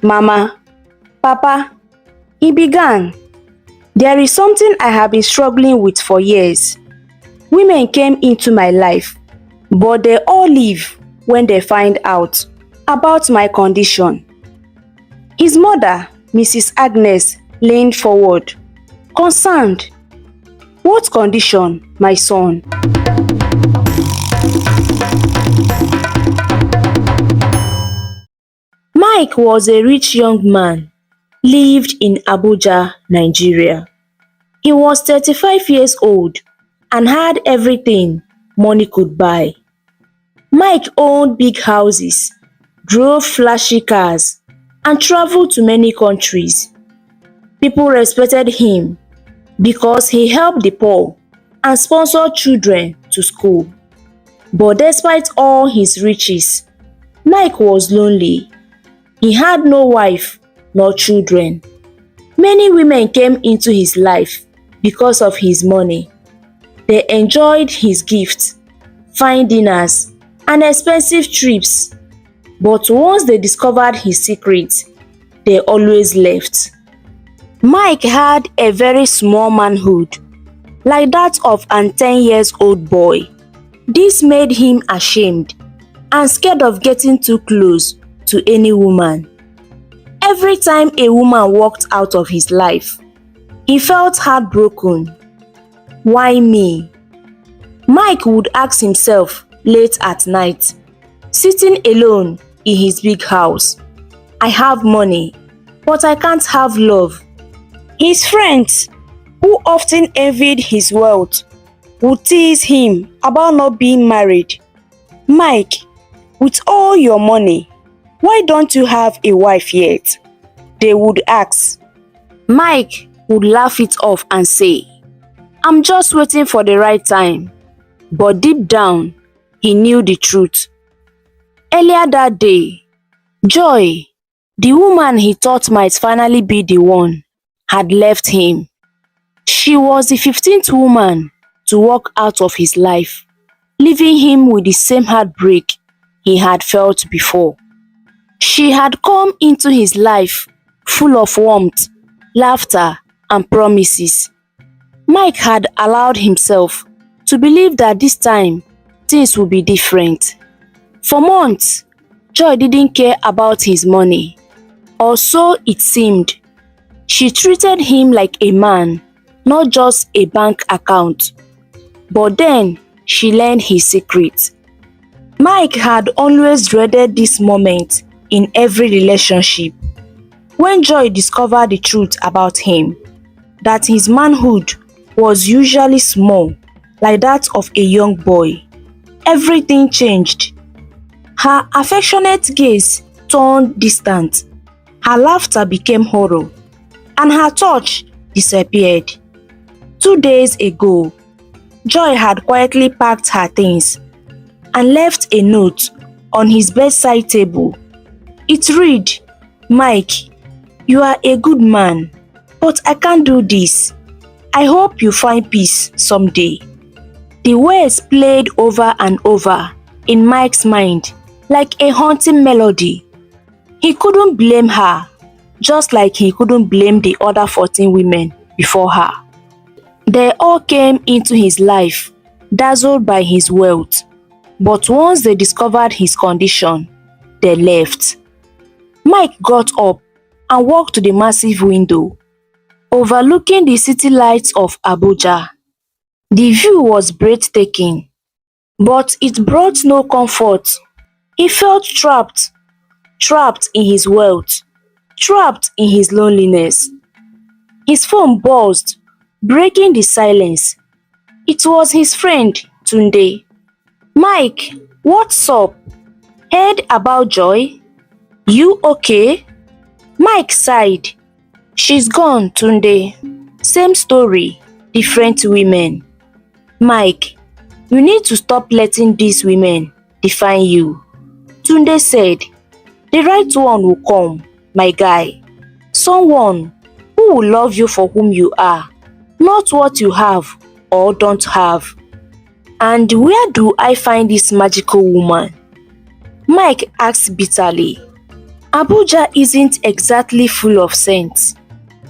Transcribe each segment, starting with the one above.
Mama, Papa, he began. There is something I have been struggling with for years. Women came into my life, but they all leave when they find out about my condition. His mother, Mrs. Agnes, leaned forward, concerned. What condition, my son? Mike was a rich young man, lived in Abuja, Nigeria. He was 35 years old and had everything money could buy. Mike owned big houses, drove flashy cars, and traveled to many countries. People respected him because he helped the poor and sponsored children to school. But despite all his riches, Mike was lonely. He had no wife nor children. Many women came into his life because of his money. They enjoyed his gifts, fine dinners, and expensive trips. But once they discovered his secrets, they always left. Mike had a very small manhood, like that of an 10-year-old boy. This made him ashamed and scared of getting too close to any woman. Every time a woman walked out of his life, he felt heartbroken. Why me? Mike would ask himself late at night, sitting alone in his big house. I have money, but I can't have love. His friends, who often envied his wealth, would tease him about not being married. Mike, with all your money, why don't you have a wife yet? They would ask. Mike would laugh it off and say, I'm just waiting for the right time. But deep down, he knew the truth. Earlier that day, Joy, the woman he thought might finally be the one, had left him. She was the 15th woman to walk out of his life, leaving him with the same heartbreak he had felt before. She had come into his life full of warmth, laughter, and promises. Mike had allowed himself to believe that this time things would be different. For months, Joy didn't care about his money, or so it seemed. She treated him like a man, not just a bank account. But then she learned his secret. Mike had always dreaded this moment in every relationship. When Joy discovered the truth about him, that his manhood was usually small, like that of a young boy, everything changed. Her affectionate gaze turned distant, her laughter became horror, and her touch disappeared. 2 days ago, Joy had quietly packed her things and left a note on his bedside table. It read, Mike, you are a good man, but I can't do this. I hope you find peace someday. The words played over and over in Mike's mind like a haunting melody. He couldn't blame her, just like he couldn't blame the other 14 women before her. They all came into his life, dazzled by his wealth. But once they discovered his condition, they left. Mike got up and walked to the massive window, overlooking the city lights of Abuja. The view was breathtaking, but it brought no comfort. He felt trapped in his wealth, trapped in his loneliness. His phone buzzed, breaking the silence. It was his friend, Tunday. Mike, what's up? Heard about Joy? You okay? Mike sighed. She's gone, Tunday. Same story, different women. Mike, you need to stop letting these women define you. Tunday said, the right one will come, my guy. Someone who will love you for whom you are, not what you have or don't have. And where do I find this magical woman? Mike asked bitterly. Abuja isn't exactly full of scents.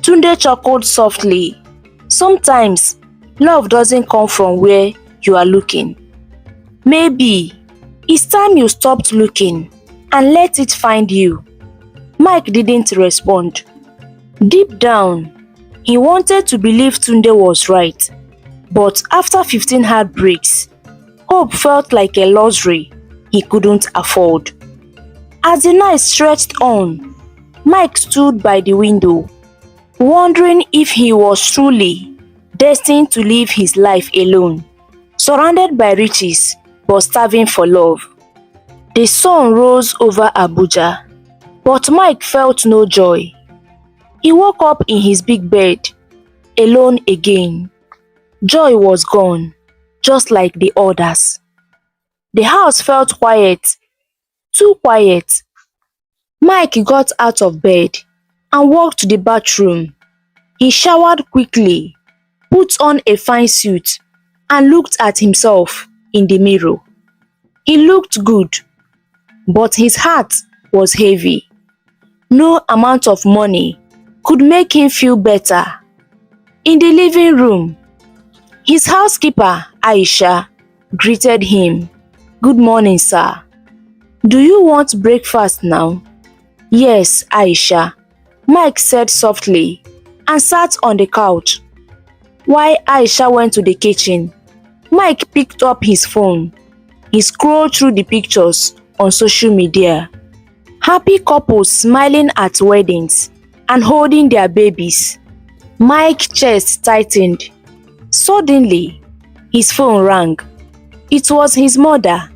Tunde chuckled softly. Sometimes, love doesn't come from where you are looking. Maybe it's time you stopped looking and let it find you. Mike didn't respond. Deep down, he wanted to believe Tunde was right. But after 15 heartbreaks, hope felt like a luxury he couldn't afford. As the night stretched on, Mike stood by the window, wondering if he was truly destined to live his life alone, surrounded by riches but starving for love. The sun rose over Abuja, but Mike felt no joy. He woke up in his big bed, alone again. Joy was gone, just like the others. The house felt quiet, too quiet. Mike got out of bed and walked to the bathroom. He showered quickly, put on a fine suit, and looked at himself in the mirror. He looked good, but his heart was heavy. No amount of money could make him feel better. In the living room, his housekeeper, Aisha, greeted him. "Good morning, sir. Do you want breakfast now?" "Yes, Aisha," Mike said softly and sat on the couch. While Aisha went to the kitchen, Mike picked up his phone. He scrolled through the pictures on social media. Happy couples smiling at weddings and holding their babies. Mike's chest tightened. Suddenly, his phone rang. It was his mother.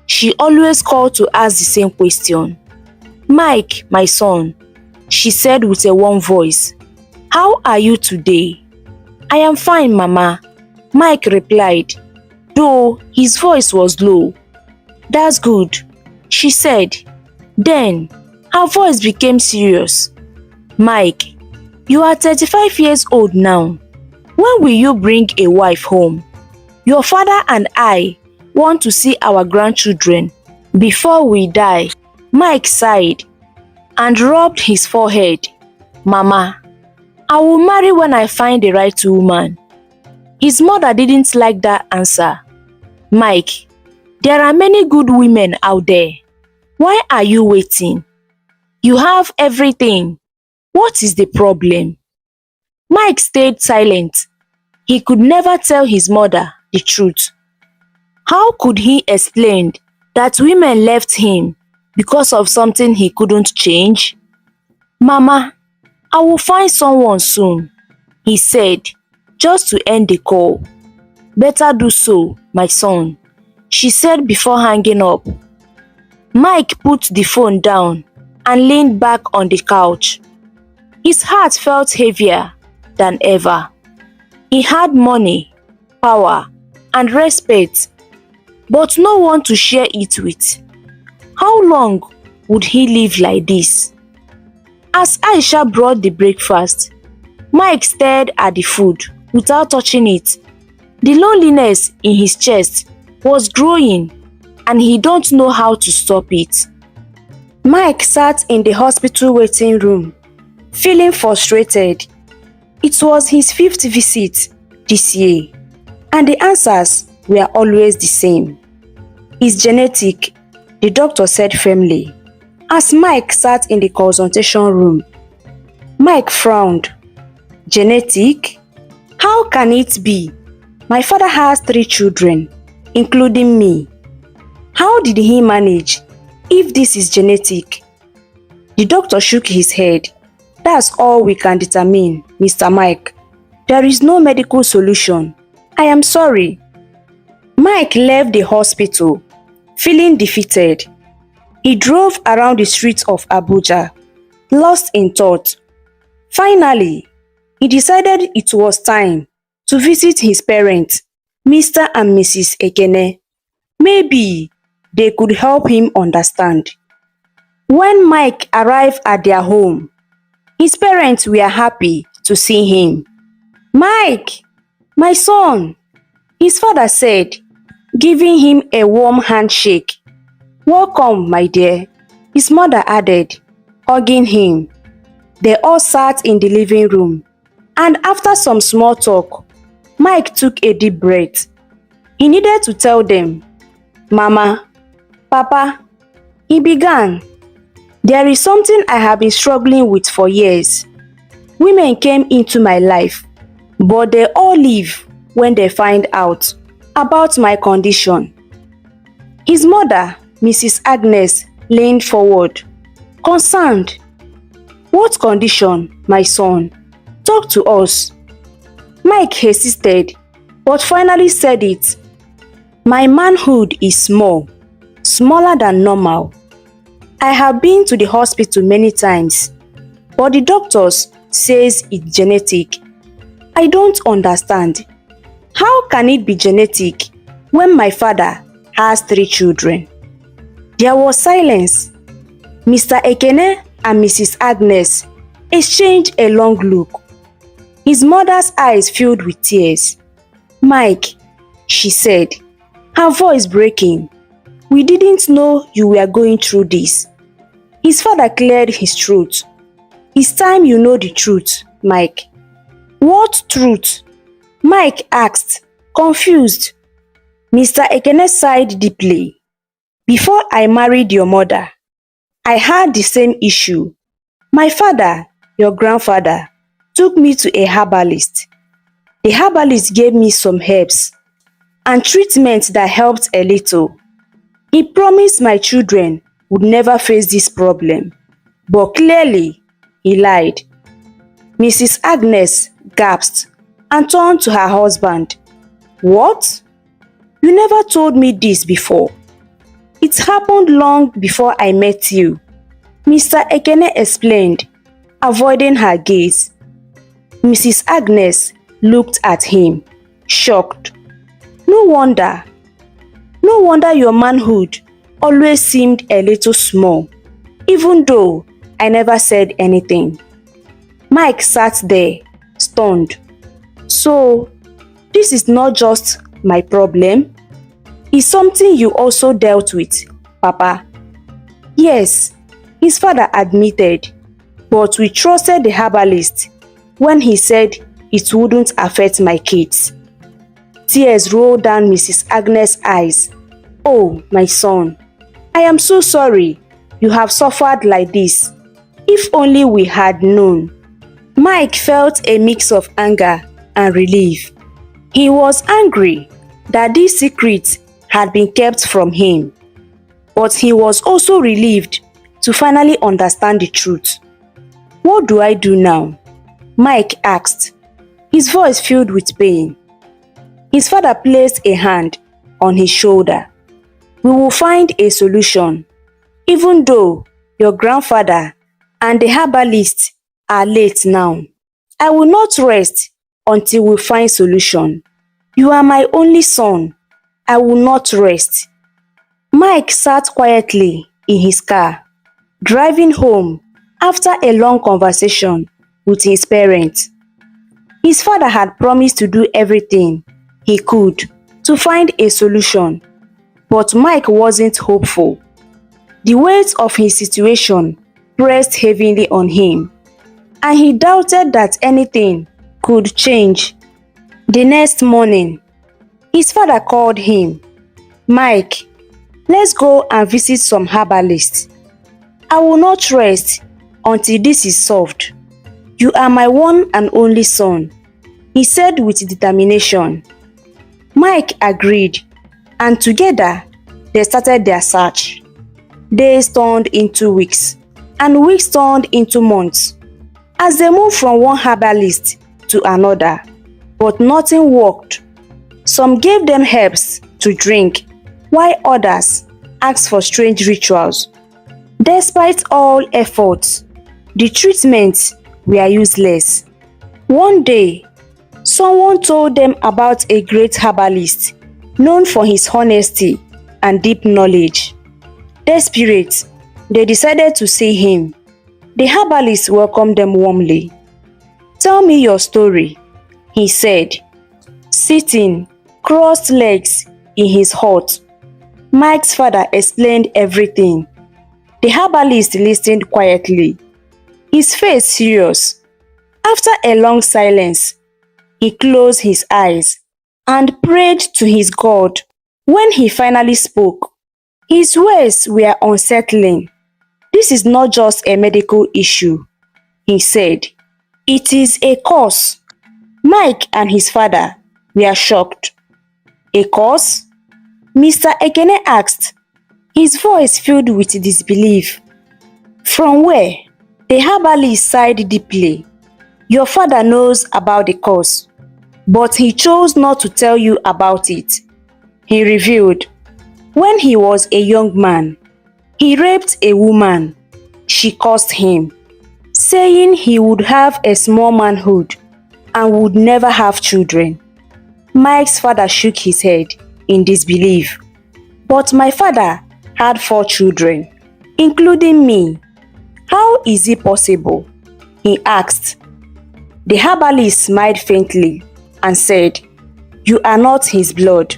She always called to ask the same question. "Mike, my son," she said with a warm voice. "How are you today?" "I am fine, Mama," Mike replied, though his voice was low. "That's good," she said. Then, her voice became serious. "Mike, you are 35 years old now. When will you bring a wife home? Your father and I want to see our grandchildren before we die." Mike sighed and rubbed his forehead. "Mama, I will marry when I find the right woman." His mother didn't like that answer. "Mike, there are many good women out there. Why are you waiting? You have everything. What is the problem?" Mike stayed silent. He could never tell his mother the truth. How could he explain that women left him because of something he couldn't change? "Mama, I will find someone soon," he said, just to end the call. "Better do so, my son," she said before hanging up. Mike put the phone down and leaned back on the couch. His heart felt heavier than ever. He had money, power, and respect, but no one to share it with. How long would he live like this? As Aisha brought the breakfast, Mike stared at the food without touching it. The loneliness in his chest was growing and he don't know how to stop it. Mike sat in the hospital waiting room, feeling frustrated. It was his 5th visit this year, and the answers were always the same. "It's genetic," the doctor said firmly, as Mike sat in the consultation room. Mike frowned. "Genetic? How can it be? My father has 3 children, including me. How did he manage if this is genetic?" The doctor shook his head. "That's all we can determine, Mr. Mike. There is no medical solution. I am sorry." Mike left the hospital, feeling defeated. He drove around the streets of Abuja, lost in thought. Finally, he decided it was time to visit his parents, Mr. and Mrs. Ekene. Maybe they could help him understand. When Mike arrived at their home, his parents were happy to see him. "Mike, my son," his father said, giving him a warm handshake. "Welcome, my dear," his mother added. hugging him. They all sat in the living room, and after some small talk, Mike took a deep breath. He needed to tell them, "Mama, Papa," he began, "there is something I have been struggling with for years. Women came into my life, but they all leave when they find out about my condition." His mother, Mrs. Agnes, leaned forward, concerned. "What condition, my son? Talk to us." Mike hesitated, but finally said it. "My manhood is small, smaller than normal. I have been to the hospital many times, but the doctors says it's genetic. I don't understand. How can it be genetic when my father has 3 children?" There was silence. Mr. Ekene and Mrs. Agnes exchanged a long look. His mother's eyes filled with tears. "Mike," she said, her voice breaking, "we didn't know you were going through this." His father cleared his throat. "It's time you know the truth, Mike." "What truth?" Mike asked, confused. Mr. Ekene sighed deeply. "Before I married your mother, I had the same issue. My father, your grandfather, took me to a herbalist. The herbalist gave me some herbs and treatment that helped a little. He promised my children would never face this problem, but clearly he lied." Mrs. Agnes gasped and turned to her husband. "What? You never told me this before." "It happened long before I met you," Mr. Ekene explained, avoiding her gaze. Mrs. Agnes looked at him, shocked. No wonder your manhood always seemed a little small, even though I never said anything." Mike sat there, stunned. "So, this is not just my problem? It's something you also dealt with, Papa?" "Yes," his father admitted, "but we trusted the herbalist when he said it wouldn't affect my kids." Tears rolled down Mrs. Agnes' eyes. "Oh, my son, I am so sorry you have suffered like this. If only we had known." Mike felt a mix of anger and relief. He was angry that this secret had been kept from him, but he was also relieved to finally understand the truth. "What do I do now?" Mike asked, his voice filled with pain. His father placed a hand on his shoulder. "We will find a solution, even though your grandfather and the herbalist are late now. I will not rest until we find solution. You are my only son. I will not rest." Mike sat quietly in his car, driving home after a long conversation with his parents. His father had promised to do everything he could to find a solution, but Mike wasn't hopeful. The weight of his situation pressed heavily on him, and he doubted that anything could change. The next morning, his father called him. "Mike, let's go and visit some herbalists. I will not rest until this is solved. You are my one and only son," he said with determination. Mike agreed, and together they started their search. Days turned into weeks, and weeks turned into months, as they moved from one herbalist to another, but nothing worked. Some gave them herbs to drink, while others asked for strange rituals. Despite all efforts, the treatments were useless. One day, someone told them about a great herbalist known for his honesty and deep knowledge. Desperate, they decided to see him. The herbalist welcomed them warmly. "Tell me your story," he said, sitting crossed legs in his hut. Mike's father explained everything. The herbalist listened quietly, his face serious. After a long silence, he closed his eyes and prayed to his God. When he finally spoke, his words were unsettling. "This is not just a medical issue," he said. "It is a curse." Mike and his father were shocked. "A curse?" Mr. Ekene asked, his voice filled with disbelief. "From where?" The herbalist sighed deeply. "Your father knows about the curse, but he chose not to tell you about it," he revealed. "When he was a young man, he raped a woman. She cursed him, saying he would have a small manhood and would never have children." Mike's father shook his head in disbelief. "But my father had 4 children, including me. How is it possible?" he asked. The herbalist smiled faintly and said, "You are not his blood.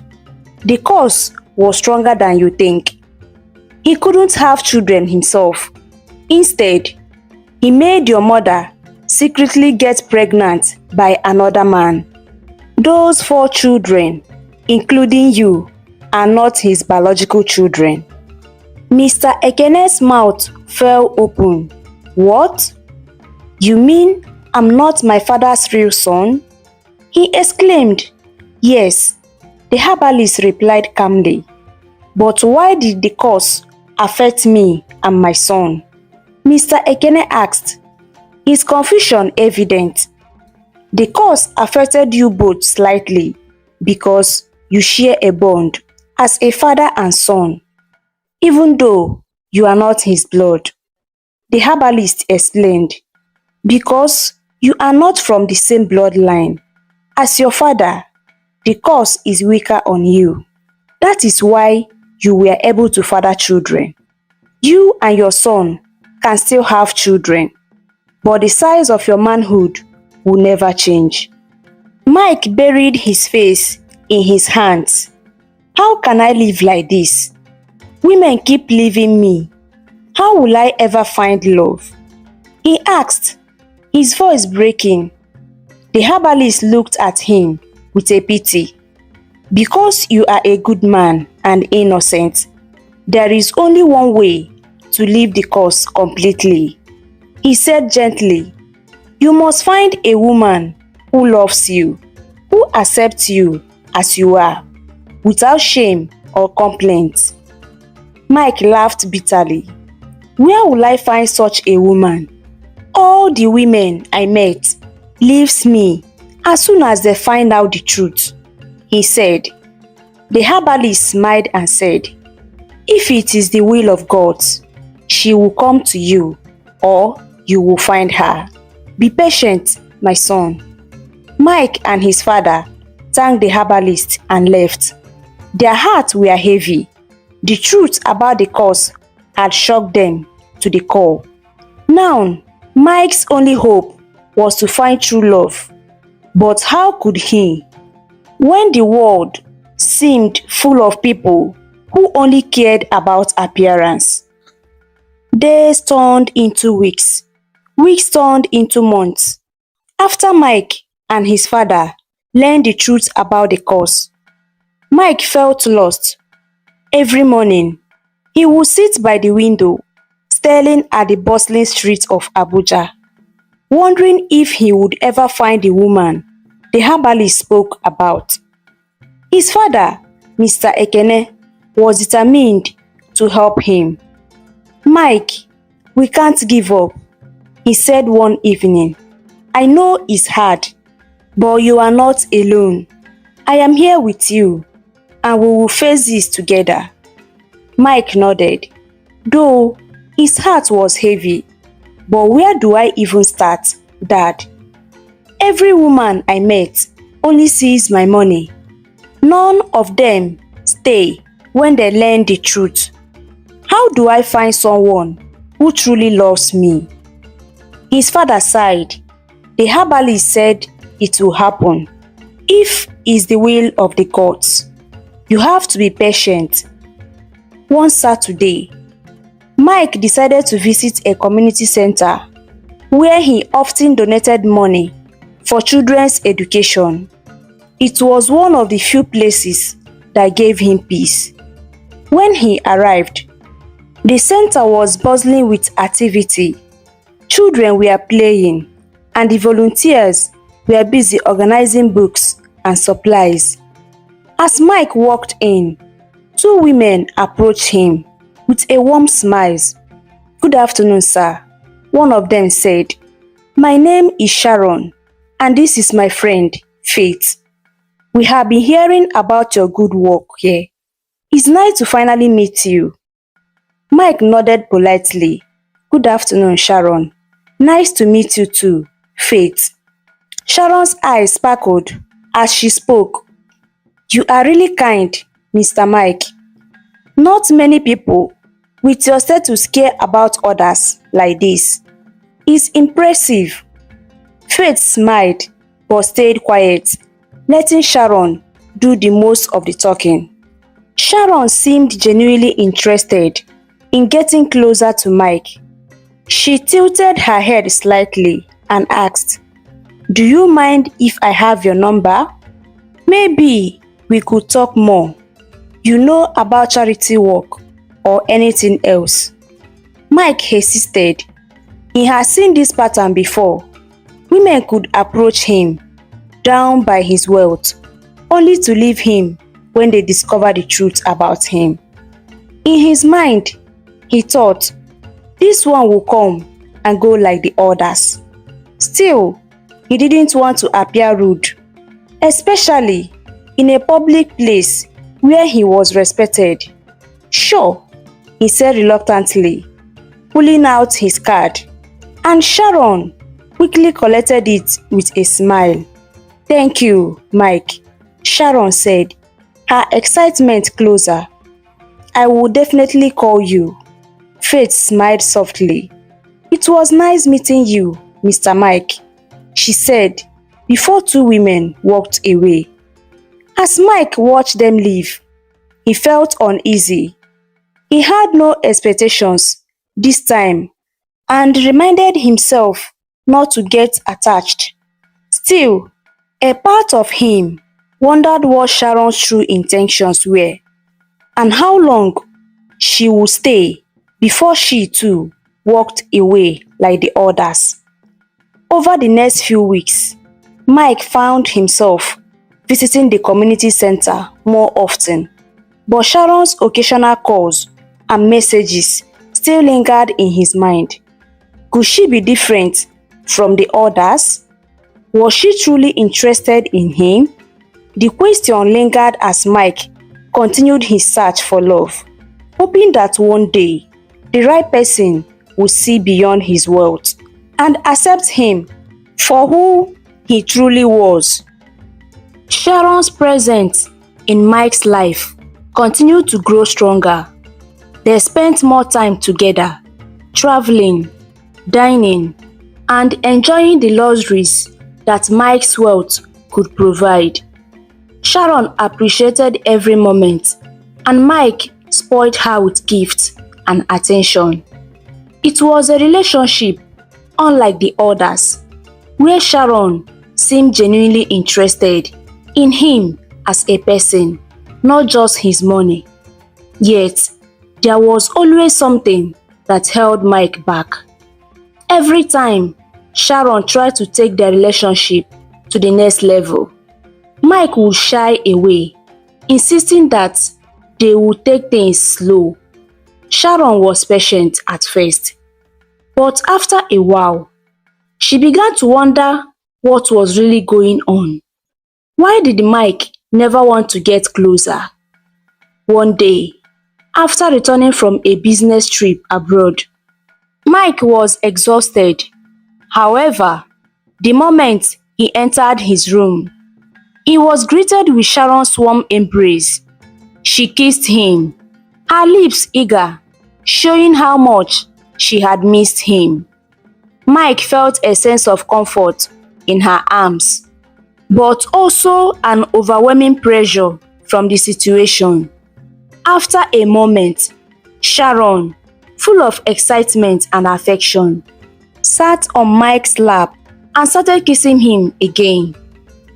The curse was stronger than you think. He couldn't have children himself. Instead, he made your mother secretly get pregnant by another man. Those 4 children, including you, are not his biological children." Mr. Ekene's mouth fell open. "What? You mean I'm not my father's real son?" he exclaimed. "Yes," the herbalist replied calmly. "But why did the curse affect me and my son?" Mr. Ekene asked, his confusion evident. "The curse affected you both slightly because you share a bond as a father and son, even though you are not his blood," the herbalist explained. "Because you are not from the same bloodline as your father, the curse is weaker on you. That is why you were able to father children. You and your son can still have children, but the size of your manhood will never change." Mike buried his face in his hands. "How can I live like this? Women keep leaving me. How will I ever find love?" he asked, his voice breaking. The herbalist looked at him with a pity. "Because you are a good man and innocent, there is only one way to leave the curse completely," he said gently. "You must find a woman who loves you, who accepts you as you are, without shame or complaint." Mike laughed bitterly. "Where will I find such a woman? All the women I met leaves me as soon as they find out the truth," he said. The herbalist smiled and said, "If it is the will of God, she will come to you, or you will find her. Be patient, my son." Mike and his father thanked the herbalist and left. Their hearts were heavy. The truth about the curse had shocked them to the core. Now, Mike's only hope was to find true love. But how could he, when the world seemed full of people who only cared about appearance? Days turned into weeks. Weeks turned into months. After Mike and his father learned the truth about the curse, Mike felt lost. Every morning, he would sit by the window, staring at the bustling streets of Abuja, wondering if he would ever find the woman the herbalist spoke about. His father, Mr. Ekene, was determined to help him. "Mike, we can't give up," he said one evening. "I know it's hard, but you are not alone. I am here with you, and we will face this together." Mike nodded, though his heart was heavy. "But where do I even start, Dad? Every woman I met only sees my money. None of them stay when they learn the truth. How do I find someone who truly loves me?" His father sighed. The herbalist said it will happen if it's the will of the gods. You have to be patient. One Saturday, Mike decided to visit a community center where he often donated money for children's education. It was one of the few places that gave him peace. When he arrived, the center was bustling with activity. Children were playing, and the volunteers were busy organizing books and supplies. As Mike walked in, two women approached him with a warm smile. "Good afternoon, sir," one of them said. "My name is Sharon, and this is my friend, Faith. We have been hearing about your good work here. It's nice to finally meet you." Mike nodded politely. "Good afternoon, Sharon. Nice to meet you too, Faith." Sharon's eyes sparkled as she spoke. "You are really kind, Mr. Mike. Not many people with your status care about others like this. It's impressive." Faith smiled but stayed quiet, letting Sharon do the most of the talking. Sharon seemed genuinely interested in getting closer to Mike. She tilted her head slightly and asked, "Do you mind if I have your number? Maybe we could talk more. You know about charity work or anything else?" Mike hesitated. He had seen this pattern before. Women could approach him, down by his wealth, only to leave him when they discover the truth about him. In his mind, he thought, this one will come and go like the others. Still, he didn't want to appear rude, especially in a public place where he was respected. "Sure," he said reluctantly, pulling out his card, and Sharon quickly collected it with a smile. "Thank you, Mike," Sharon said, her excitement closer. "I will definitely call you." Faith smiled softly. "It was nice meeting you, Mr. Mike," she said before two women walked away. As Mike watched them leave, he felt uneasy. He had no expectations this time and reminded himself not to get attached. Still, a part of him wondered what Sharon's true intentions were and how long she would stay before she too walked away like the others. Over the next few weeks, Mike found himself visiting the community center more often, but Sharon's occasional calls and messages still lingered in his mind. Could she be different from the others? Was she truly interested in him? The question lingered as Mike continued his search for love, hoping that one day the right person would see beyond his wealth and accept him for who he truly was. Sharon's presence in Mike's life continued to grow stronger. They spent more time together, traveling, dining, and enjoying the luxuries that Mike's wealth could provide. Sharon appreciated every moment, and Mike spoiled her with gifts and attention. It was a relationship unlike the others, where Sharon seemed genuinely interested in him as a person, not just his money. Yet, there was always something that held Mike back. Every time Sharon tried to take their relationship to the next level, Mike would shy away, insisting that they would take things slow. Sharon was patient at first, but after a while, she began to wonder what was really going on. Why did Mike never want to get closer? One day, after returning from a business trip abroad, Mike was exhausted. However, the moment he entered his room, he was greeted with Sharon's warm embrace. She kissed him, her lips eager, showing how much she had missed him. Mike felt a sense of comfort in her arms, but also an overwhelming pressure from the situation. After a moment, Sharon full of excitement and affection, sat on Mike's lap and started kissing him again.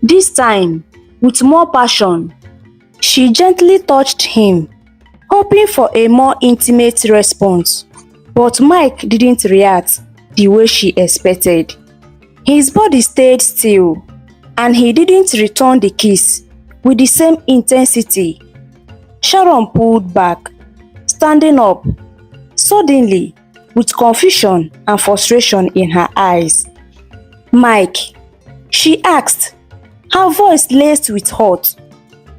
This time, with more passion, she gently touched him, hoping for a more intimate response. But Mike didn't react the way she expected. His body stayed still, and he didn't return the kiss with the same intensity. Sharon pulled back, standing up, suddenly, with confusion and frustration in her eyes. "Mike," she asked, her voice laced with hurt,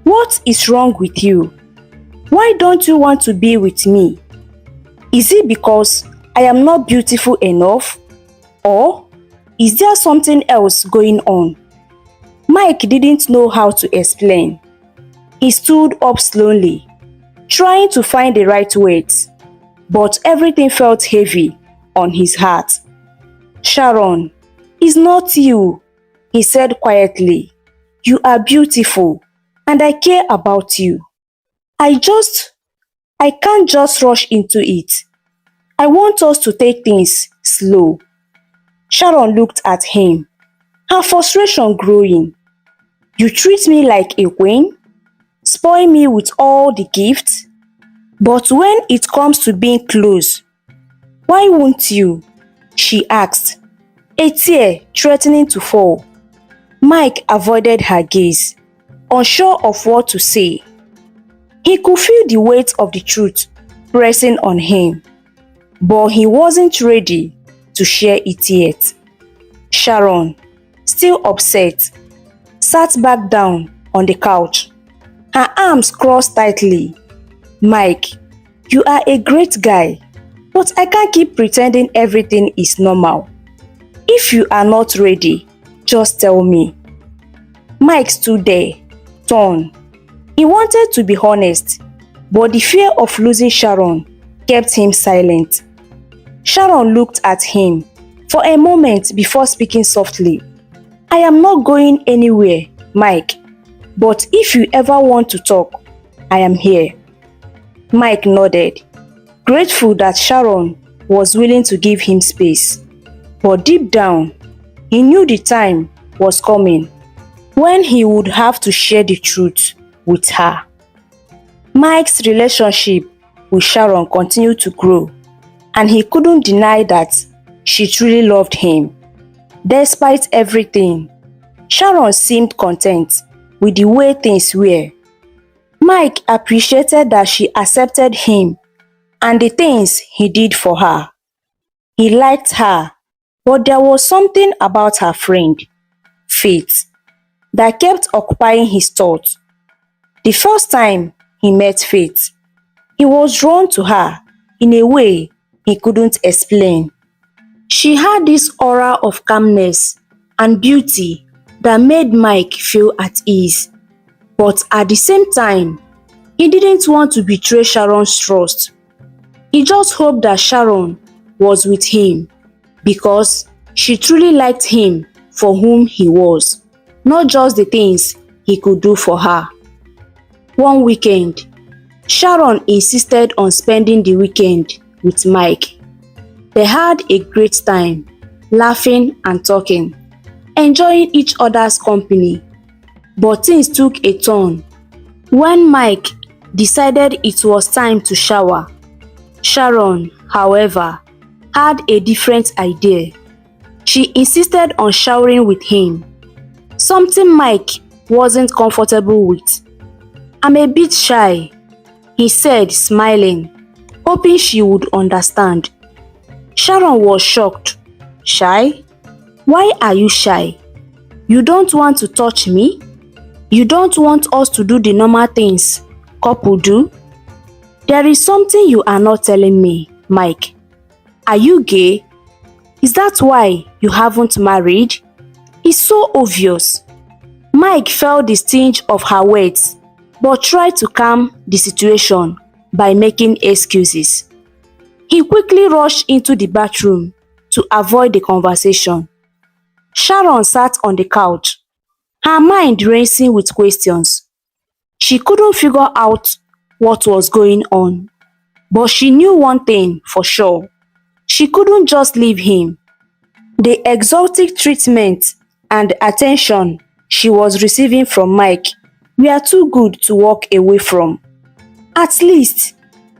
"what is wrong with you? Why don't you want to be with me? Is it because I am not beautiful enough? Or is there something else going on?" Mike didn't know how to explain. He stood up slowly, trying to find the right words, but everything felt heavy on his heart. "Sharon, it's not you," he said quietly. "You are beautiful, and I care about you. I can't just rush into it. I want us to take things slow." Sharon looked at him, her frustration growing. "You treat me like a queen, spoil me with all the gifts, but when it comes to being close, why won't you?" she asked, a tear threatening to fall. Mike avoided her gaze, unsure of what to say. He could feel the weight of the truth pressing on him, but he wasn't ready to share it yet. Sharon, still upset, sat back down on the couch, her arms crossed tightly. "Mike, you are a great guy, but I can't keep pretending everything is normal. If you are not ready, just tell me." Mike stood there, torn. He wanted to be honest, but the fear of losing Sharon kept him silent. Sharon looked at him for a moment before speaking softly. "I am not going anywhere, Mike, but if you ever want to talk, I am here." Mike nodded, grateful that Sharon was willing to give him space. But deep down, he knew the time was coming when he would have to share the truth with her. Mike's relationship with Sharon continued to grow, and he couldn't deny that she truly loved him. Despite everything, Sharon seemed content with the way things were. Mike appreciated that she accepted him and the things he did for her. He liked her, but there was something about her friend, Faith, that kept occupying his thoughts. The first time he met Faith, he was drawn to her in a way he couldn't explain. She had this aura of calmness and beauty that made Mike feel at ease. But at the same time, he didn't want to betray Sharon's trust. He just hoped that Sharon was with him because she truly liked him for whom he was, not just the things he could do for her. One weekend, Sharon insisted on spending the weekend with Mike. They had a great time, laughing and talking, enjoying each other's company. But things took a turn when Mike decided it was time to shower. Sharon, however, had a different idea. She insisted on showering with him, something Mike wasn't comfortable with. "I'm a bit shy," he said, smiling, hoping she would understand. Sharon was shocked. "Shy? Why are you shy? You don't want to touch me? You don't want us to do the normal things couple do? There is something you are not telling me, Mike. Are you gay? Is that why you haven't married? It's so obvious." Mike felt the sting of her words, but tried to calm the situation by making excuses. He quickly rushed into the bathroom to avoid the conversation. Sharon sat on the couch, her mind racing with questions. She couldn't figure out what was going on. But she knew one thing for sure. She couldn't just leave him. The exotic treatment and attention she was receiving from Mike were too good to walk away from. At least,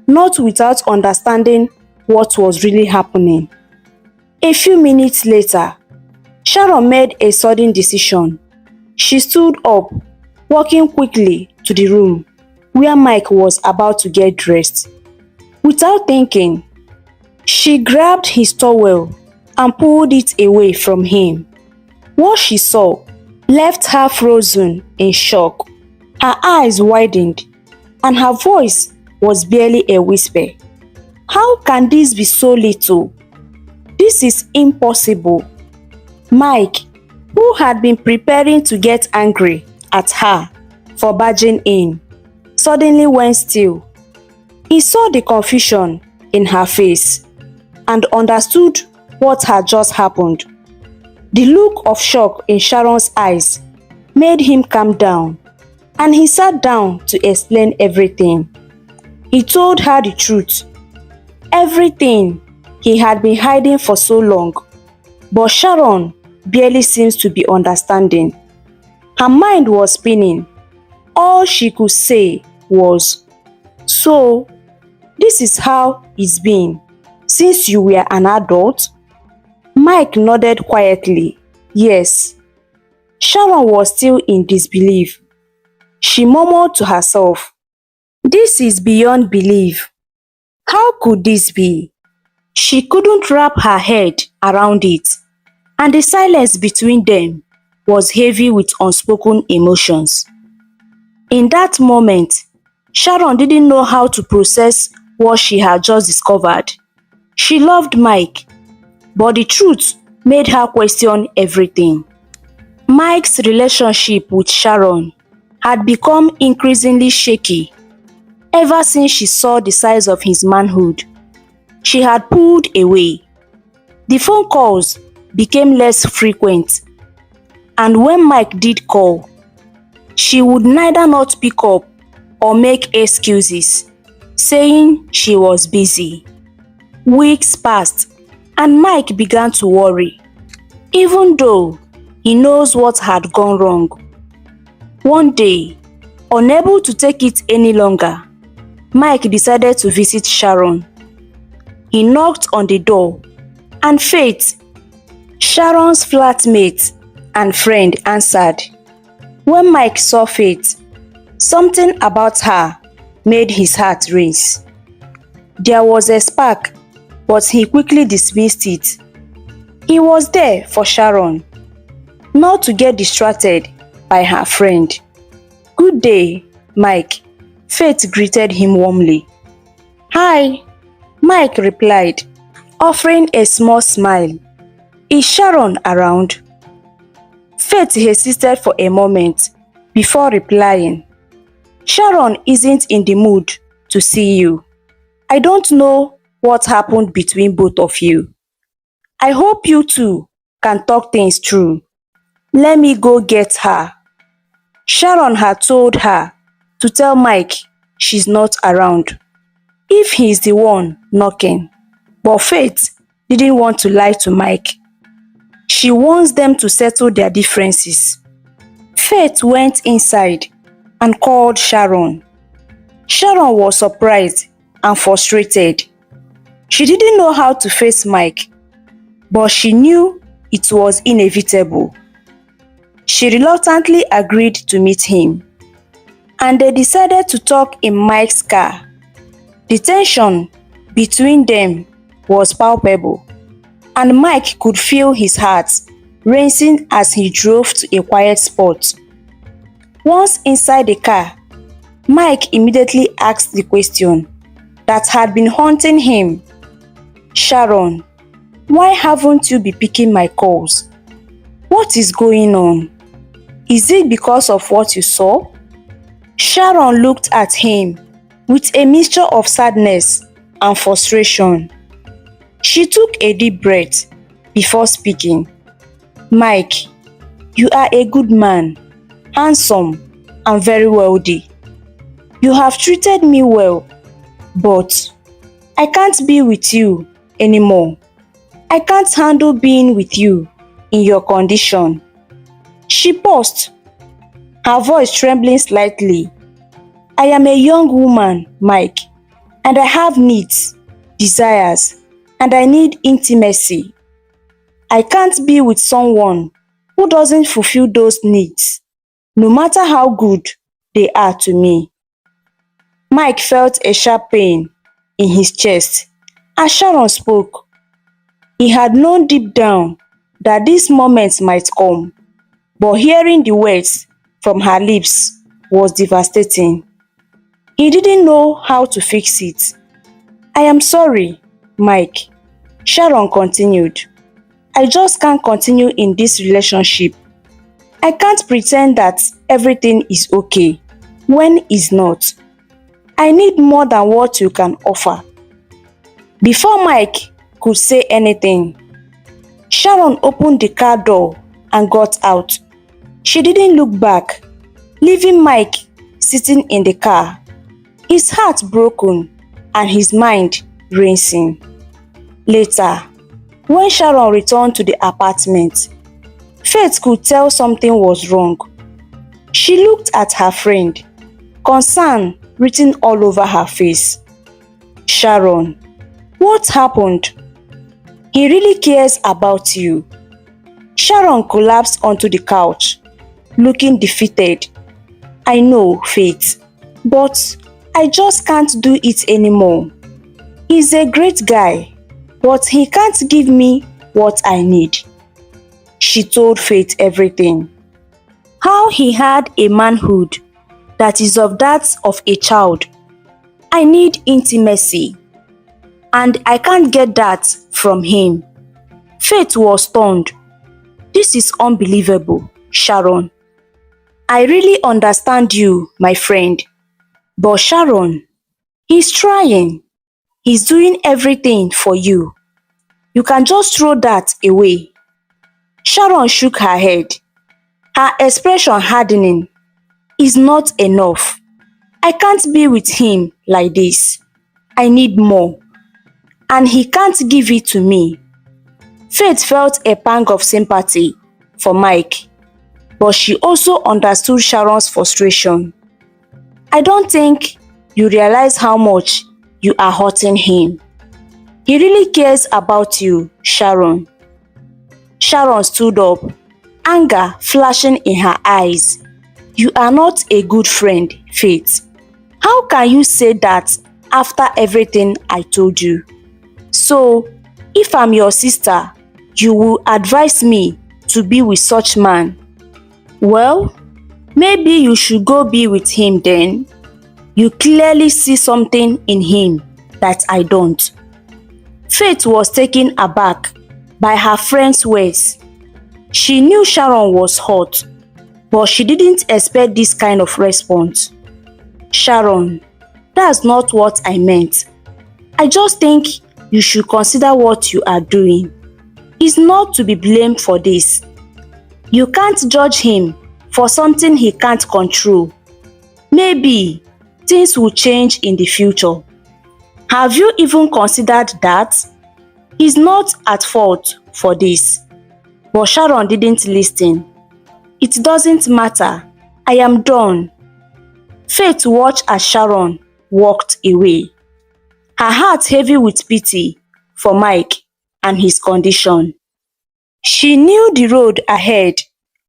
not without understanding what was really happening. A few minutes later, Sharon made a sudden decision. She stood up, walking quickly to the room where Mike was about to get dressed. Without thinking, she grabbed his towel and pulled it away from him. What she saw left her frozen in shock. Her eyes widened and her voice was barely a whisper. How can this be so little? This is impossible. Mike, who had been preparing to get angry at her for barging in, suddenly went still. He saw the confusion in her face and understood what had just happened. The look of shock in Sharon's eyes made him calm down, and he sat down to explain everything. He told her the truth, everything he had been hiding for so long, but Sharon barely seems to be understanding. Her mind was spinning. All she could say was, "So, this is how it's been since you were an adult?" Mike nodded quietly. Yes. Sharon was still in disbelief. She murmured to herself, "This is beyond belief. How could this be?" She couldn't wrap her head around it, and the silence between them was heavy with unspoken emotions. In that moment, Sharon didn't know how to process what she had just discovered. She loved Mike, but the truth made her question everything. Mike's relationship with Sharon had become increasingly shaky ever since she saw the size of his manhood. She had pulled away. The phone calls became less frequent, and when Mike did call, she would neither not pick up or make excuses, saying she was busy. Weeks passed, and Mike began to worry, even though he knows what had gone wrong. One day, unable to take it any longer, Mike decided to visit Sharon. He knocked on the door, and Faith, Sharon's flatmate and friend, answered. When Mike saw Faith, something about her made his heart race. There was a spark, but he quickly dismissed it. He was there for Sharon, not to get distracted by her friend. "Good day, Mike," Faith greeted him warmly. "Hi," Mike replied, offering a small smile. "Is Sharon around?" Faith hesitated for a moment before replying, "Sharon isn't in the mood to see you. I don't know what happened between both of you. I hope you two can talk things through. Let me go get her." Sharon had told her to tell Mike she's not around if he's the one knocking, but Faith didn't want to lie to Mike. She wants them to settle their differences. Faith went inside and called Sharon. Sharon was surprised and frustrated. She didn't know how to face Mike, but she knew it was inevitable. She reluctantly agreed to meet him, and they decided to talk in Mike's car. The tension between them was palpable, and Mike could feel his heart racing as he drove to a quiet spot. Once inside the car, Mike immediately asked the question that had been haunting him. "Sharon, why haven't you been picking my calls? What is going on? Is it because of what you saw?" Sharon looked at him with a mixture of sadness and frustration. She took a deep breath before speaking. "Mike, you are a good man, handsome, and very wealthy. You have treated me well, but I can't be with you anymore. I can't handle being with you in your condition. She paused, her voice trembling slightly. I am a young woman, Mike, and I have needs, desires, and I need intimacy. I can't be with someone who doesn't fulfill those needs, no matter how good they are to me. Mike felt a sharp pain in his chest as Sharon spoke. He had known deep down that this moment might come, but hearing the words from her lips was devastating. He didn't know how to fix it. I am sorry, Mike, Sharon continued. I just can't continue in this relationship. I can't pretend that everything is okay when it's not. I need more than what you can offer. Before Mike could say anything, Sharon opened the car door and got out. She didn't look back, leaving Mike sitting in the car, his heart broken and his mind racing. Later, when Sharon returned to the apartment, Faith could tell something was wrong. She looked at her friend, concern written all over her face. Sharon, what happened? He really cares about you. Sharon collapsed onto the couch, looking defeated. I know, Faith, but I just can't do it anymore. He's a great guy, but he can't give me what I need. She told Faith everything. How he had a manhood that is of that of a child. I need intimacy, and I can't get that from him. Faith was stunned. This is unbelievable, Sharon. I really understand you, my friend. But Sharon, he's trying. He's doing everything for you. You can just throw that away. Sharon shook her head, her expression hardening. It's not enough. I can't be with him like this. I need more. And he can't give it to me. Faith felt a pang of sympathy for Mike, but she also understood Sharon's frustration. I don't think you realize how much you are hurting him. He really cares about you, Sharon. Sharon stood up, anger flashing in her eyes. You are not a good friend, Faith. How can you say that after everything I told you? So, if I'm your sister, you will advise me to be with such man. Well, maybe you should go be with him then. You clearly see something in him that I don't. Faith was taken aback by her friend's words. She knew Sharon was hurt, but she didn't expect this kind of response. Sharon, that's not what I meant. I just think you should consider what you are doing. He's not to be blamed for this. You can't judge him for something he can't control. Maybe things will change in the future. Have you even considered that? He's not at fault for this. But Sharon didn't listen. It doesn't matter. I am done. Faith watched as Sharon walked away, her heart heavy with pity for Mike and his condition. She knew the road ahead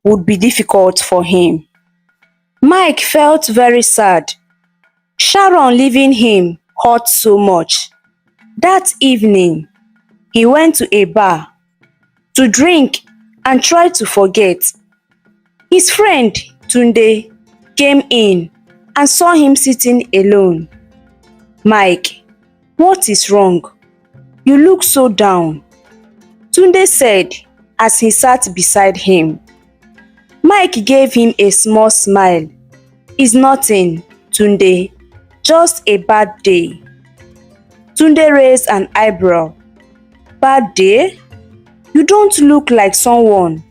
would be difficult for him. Mike felt very sad. Sharon leaving him hurt so much. That evening, he went to a bar to drink and try to forget. His friend, Tunday, came in and saw him sitting alone. Mike, what is wrong? You look so down, Tunday said as he sat beside him. Mike gave him a small smile. It's nothing, Tunday, just a bad day. Tunday raised an eyebrow. Bad day? You don't look like someone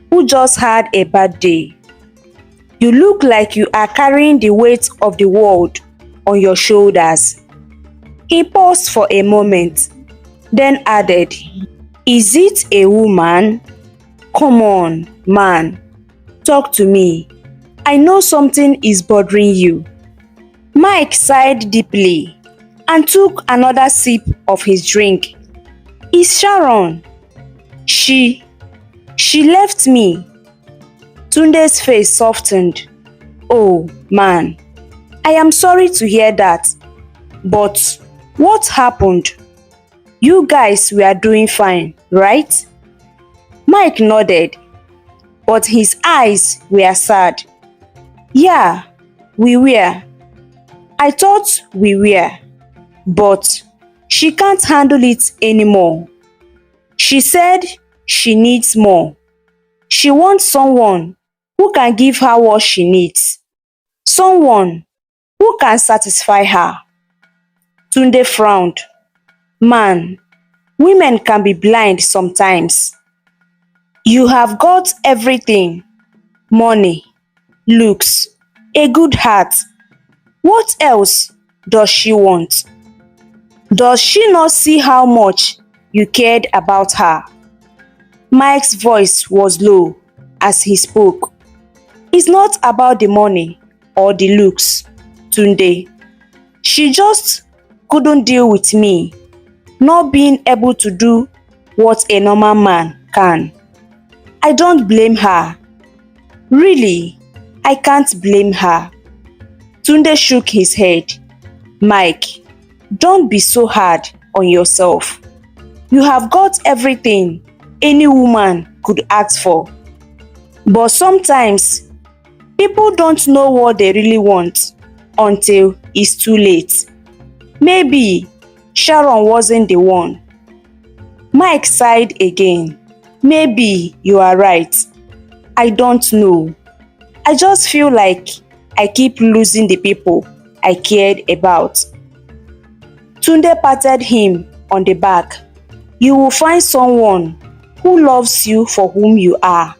who just had a bad day. You look like you are carrying the weight of the world on your shoulders. He paused for a moment, then added, "Is it a woman? Come on, man. Talk to me. I know something is bothering you." Mike sighed deeply and took another sip of his drink. "It's Sharon. She left me." Tunday's face softened. "Oh, man. I am sorry to hear that. But what happened? You guys were doing fine, right?" Mike nodded, but his eyes were sad. "Yeah, we were. I thought we were, but she can't handle it anymore. She said she needs more. She wants someone who can give her what she needs, someone who can satisfy her." Tunde frowned. "Man, women can be blind sometimes. You have got everything: money, looks, a good heart. What else does she want? Does she not see how much you cared about her?" Mike's voice was low as he spoke. "It's not about the money or the looks, Tunde. She just couldn't deal with me not being able to do what a normal man can. I don't blame her. Really, I can't blame her." Tunde shook his head. "Mike, don't be so hard on yourself. You have got everything any woman could ask for. But sometimes people don't know what they really want until it's too late. Maybe Sharon wasn't the one." Mike sighed again. "Maybe you are right. I don't know. I just feel like I keep losing the people I cared about." Tunde patted him on the back. "You will find someone who loves you for whom you are.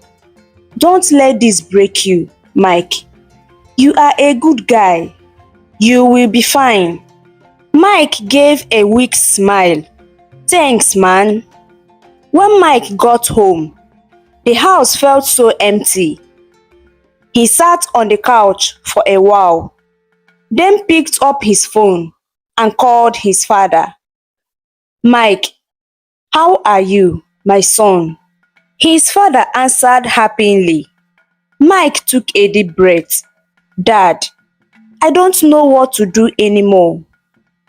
Don't let this break you, Mike. You are a good guy. You will be fine." Mike gave a weak smile. "Thanks, man." When Mike got home, the house felt so empty. He sat on the couch for a while, then picked up his phone and called his father. "Mike, how are you, my son?" His father answered happily. Mike took a deep breath. "Dad, I don't know what to do anymore.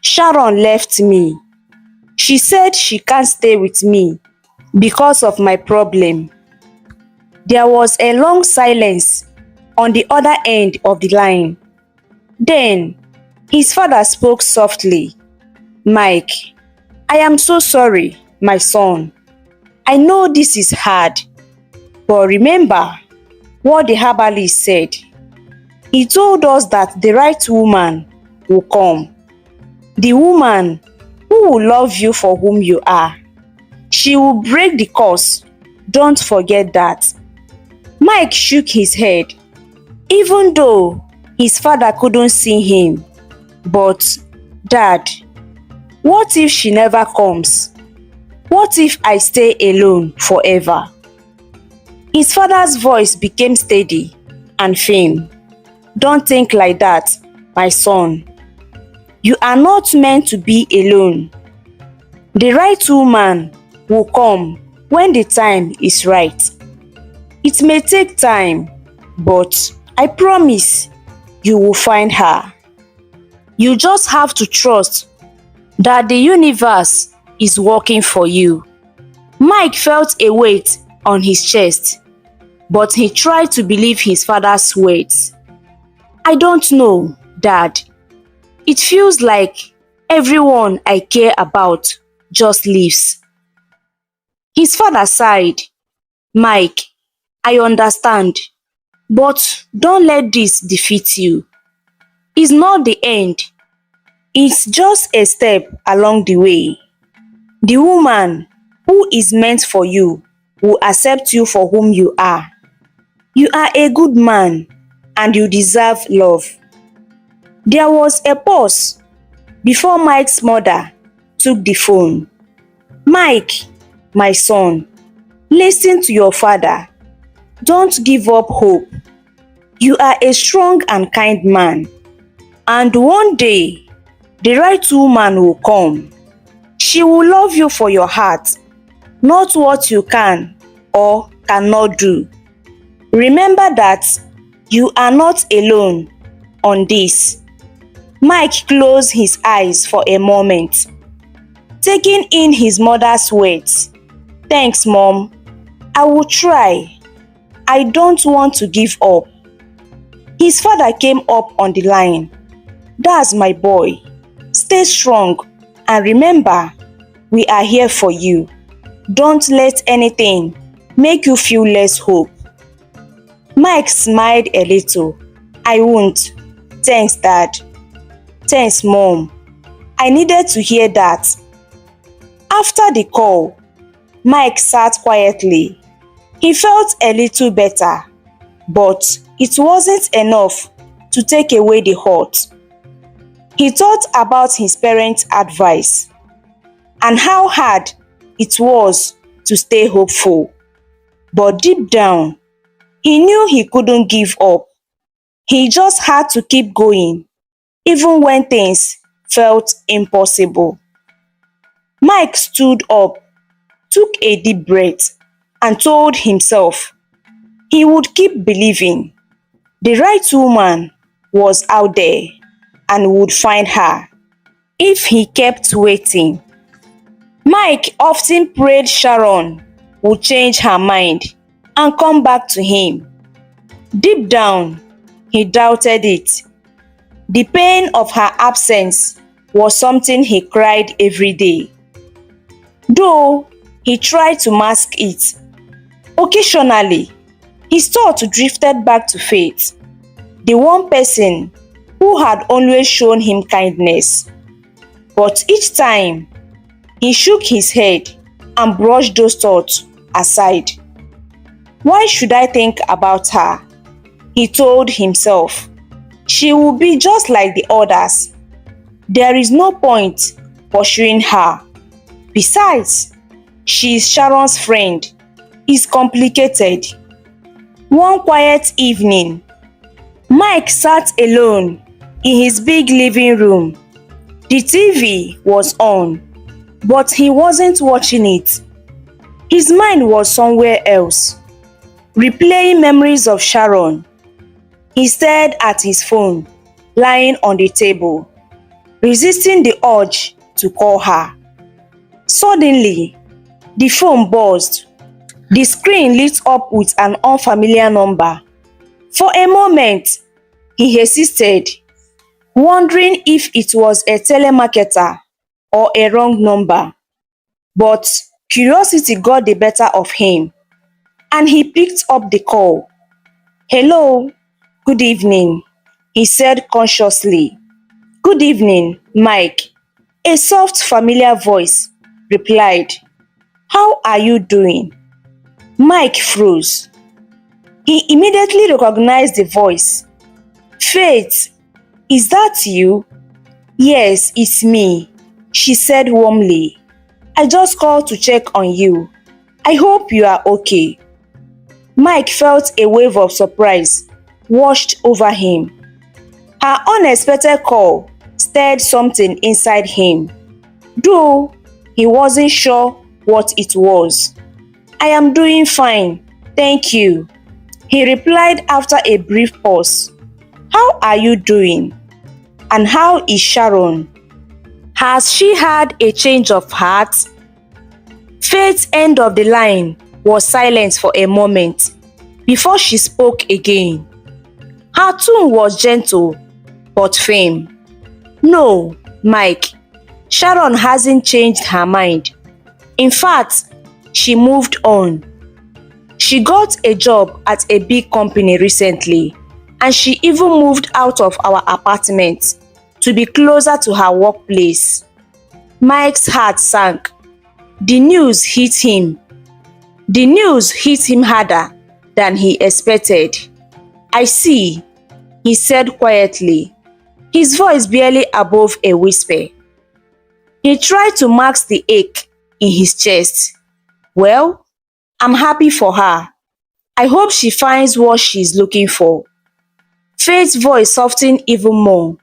Sharon left me. She said she can't stay with me because of my problem." There was a long silence on the other end of the line. Then his father spoke softly. "Mike, I am so sorry, my son. I know this is hard, but remember what the herbalist said. He told us that the right woman will come. The woman who will love you for whom you are. She will break the curse. Don't forget that." Mike shook his head, even though his father couldn't see him. "But, Dad, what if she never comes? What if I stay alone forever?" His father's voice became steady and firm. "Don't think like that, my son. You are not meant to be alone. The right woman will come when the time is right. It may take time, but I promise you will find her. You just have to trust that the universe is working for you." Mike felt a weight on his chest, but he tried to believe his father's words. "I don't know, Dad. It feels like everyone I care about just leaves." His father sighed. "Mike, I understand, but don't let this defeat you. It's not the end. It's just a step along the way. The woman who is meant for you will accept you for whom you are. You are a good man and you deserve love." There was a pause. before Mike's mother took the phone. "Mike, my son, listen to your father. Don't give up hope. You are a strong and kind man. And one day, the right woman will come. She will love you for your heart, not what you can or cannot do. Remember that you are not alone on this." Mike closed his eyes for a moment, taking in his mother's words. "Thanks, Mom. I will try. I don't want to give up." His father came up on the line. "That's my boy. Stay strong and remember, we are here for you. Don't let anything make you feel less hope." Mike smiled a little. "I won't. Thanks, Dad. Thanks, Mom. I needed to hear that." After the call, Mike sat quietly. He felt a little better, but it wasn't enough to take away the hurt. He thought about his parents' advice and how hard it was to stay hopeful. But deep down, he knew he couldn't give up. He just had to keep going, even when things felt impossible. Mike stood up, took a deep breath, and told himself he would keep believing. The right woman was out there and would find her if he kept waiting. Mike often prayed Sharon would change her mind and come back to him. Deep down, he doubted it. The pain of her absence was something he cried every day. Though he tried to mask it, occasionally his thoughts drifted back to faith, the one person who had always shown him kindness. But each time, he shook his head and brushed those thoughts aside. "Why should I think about her?" he told himself. "She will be just like the others. There is no point pursuing her. Besides, she is Sharon's friend. It's complicated." One quiet evening, Mike sat alone in his big living room. The TV was on, but he wasn't watching it. His mind was somewhere else, replaying memories of Sharon. He stared at his phone, lying on the table, resisting the urge to call her. Suddenly, the phone buzzed. The screen lit up with an unfamiliar number. For a moment, he hesitated, wondering if it was a telemarketer or a wrong number. But curiosity got the better of him, and he picked up the call. "Hello, good evening," he said consciously. "Good evening, Mike," a soft, familiar voice replied. "How are you doing?" Mike froze. He immediately recognized the voice. "Faith, is that you?" "Yes, it's me," she said warmly. "I just called to check on you. I hope you are okay." Mike felt a wave of surprise washed over him. Her unexpected call stirred something inside him, though he wasn't sure what it was. "I am doing fine, thank you," he replied after a brief pause. "How are you doing? And how is Sharon? Has she had a change of heart?" Faith's end of the line was silent for a moment before she spoke again. Her tone was gentle but firm. "No, Mike, Sharon hasn't changed her mind. In fact, she moved on. She got a job at a big company recently, and she even moved out of our apartment to be closer to her workplace." Mike's heart sank. The news hit him. The news hit him harder than he expected. "I see," he said quietly. his voice barely above a whisper. He tried to mask the ache in his chest. Well, I'm happy for her. I hope she finds what she's looking for. Faith's voice softened even more.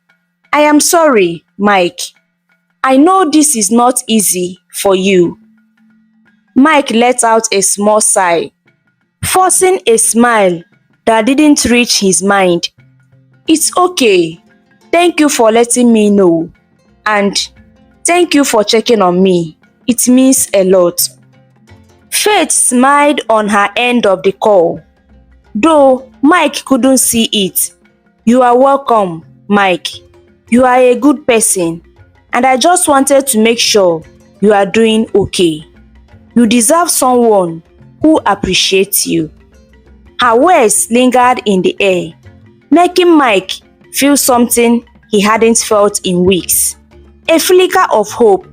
I am sorry, Mike. I know this is not easy for you. Mike let out a small sigh, forcing a smile that didn't reach his mind. It's okay. Thank you for letting me know. And thank you for checking on me. It means a lot. Faith smiled on her end of the call, though Mike couldn't see it. You are welcome, Mike. You are a good person, and I just wanted to make sure you are doing okay. You deserve someone who appreciates you. Her words lingered in the air, making Mike feel something he hadn't felt in weeks. A flicker of hope.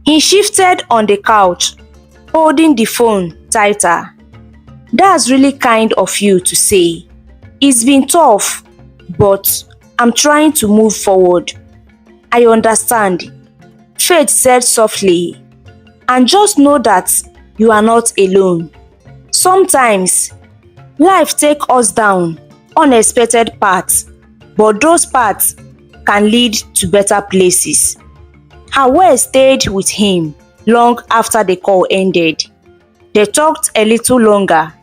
He shifted on the couch, holding the phone tighter. That's really kind of you to say. It's been tough, but I'm trying to move forward. I understand, Faith said softly. And just know that you are not alone. Sometimes, life takes us down unexpected paths, but those paths can lead to better places. Her words stayed with him long after the call ended. They talked a little longer,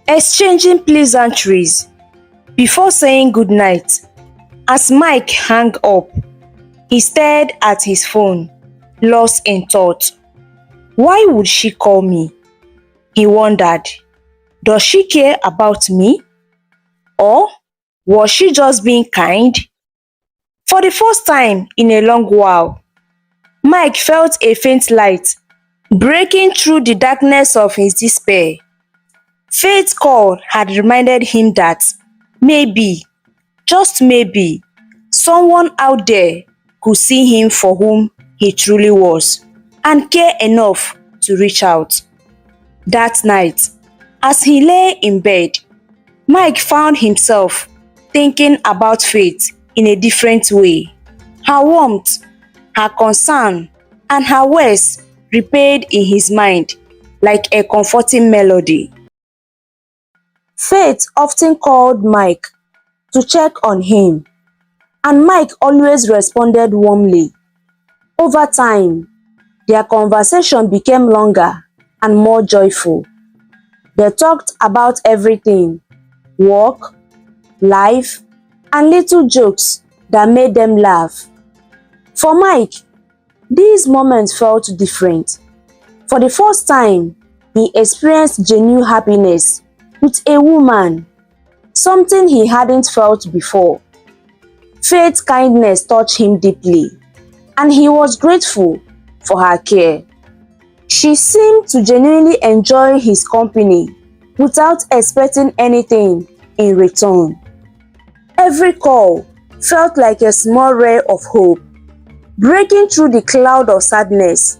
exchanging pleasantries before saying goodnight. As Mike hung up, he stared at his phone, lost in thought. Why would she call me? He wondered. Does she care about me? Or was she just being kind? For the first time in a long while, Mike felt a faint light breaking through the darkness of his despair. Faith's call had reminded him that maybe, just maybe, someone out there could see him for whom he truly was and care enough to reach out. That night, as he lay in bed, Mike found himself thinking about Faith in a different way. Her warmth, her concern, and her words replayed in his mind like a comforting melody. Faith often called Mike to check on him, and Mike always responded warmly. Over time, their conversation became longer and more joyful. They talked about everything: work, life, and little jokes that made them laugh. For Mike, these moments felt different. For the first time, he experienced genuine happiness with a woman, something he hadn't felt before. Faith's kindness touched him deeply, and he was grateful for her care. She seemed to genuinely enjoy his company without expecting anything in return. Every call felt like a small ray of hope, breaking through the cloud of sadness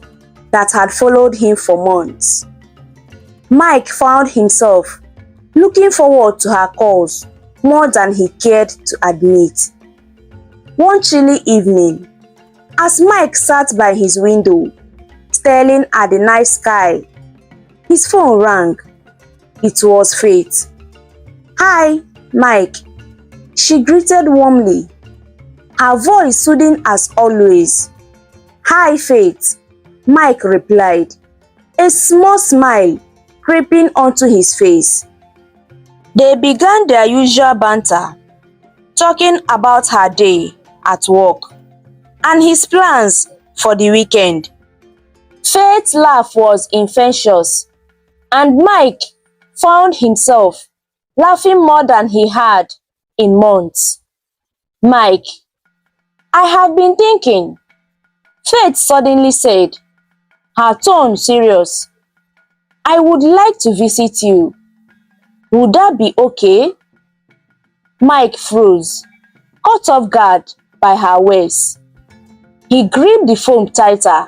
that had followed him for months. Mike found himself looking forward to her calls more than he cared to admit. One chilly evening, as Mike sat by his window, staring at the night sky, his phone rang. It was Faith. "Hi, Mike," she greeted warmly, her voice soothing as always. "Hi, Faith," Mike replied, a small smile creeping onto his face. They began their usual banter, talking about her day at work and his plans for the weekend. Faith's laugh was infectious, and Mike found himself laughing more than he had in months. "Mike, I have been thinking," Faith suddenly said, her tone serious. "I would like to visit you. Would that be okay?" Mike froze, caught off guard by her words. He gripped the phone tighter,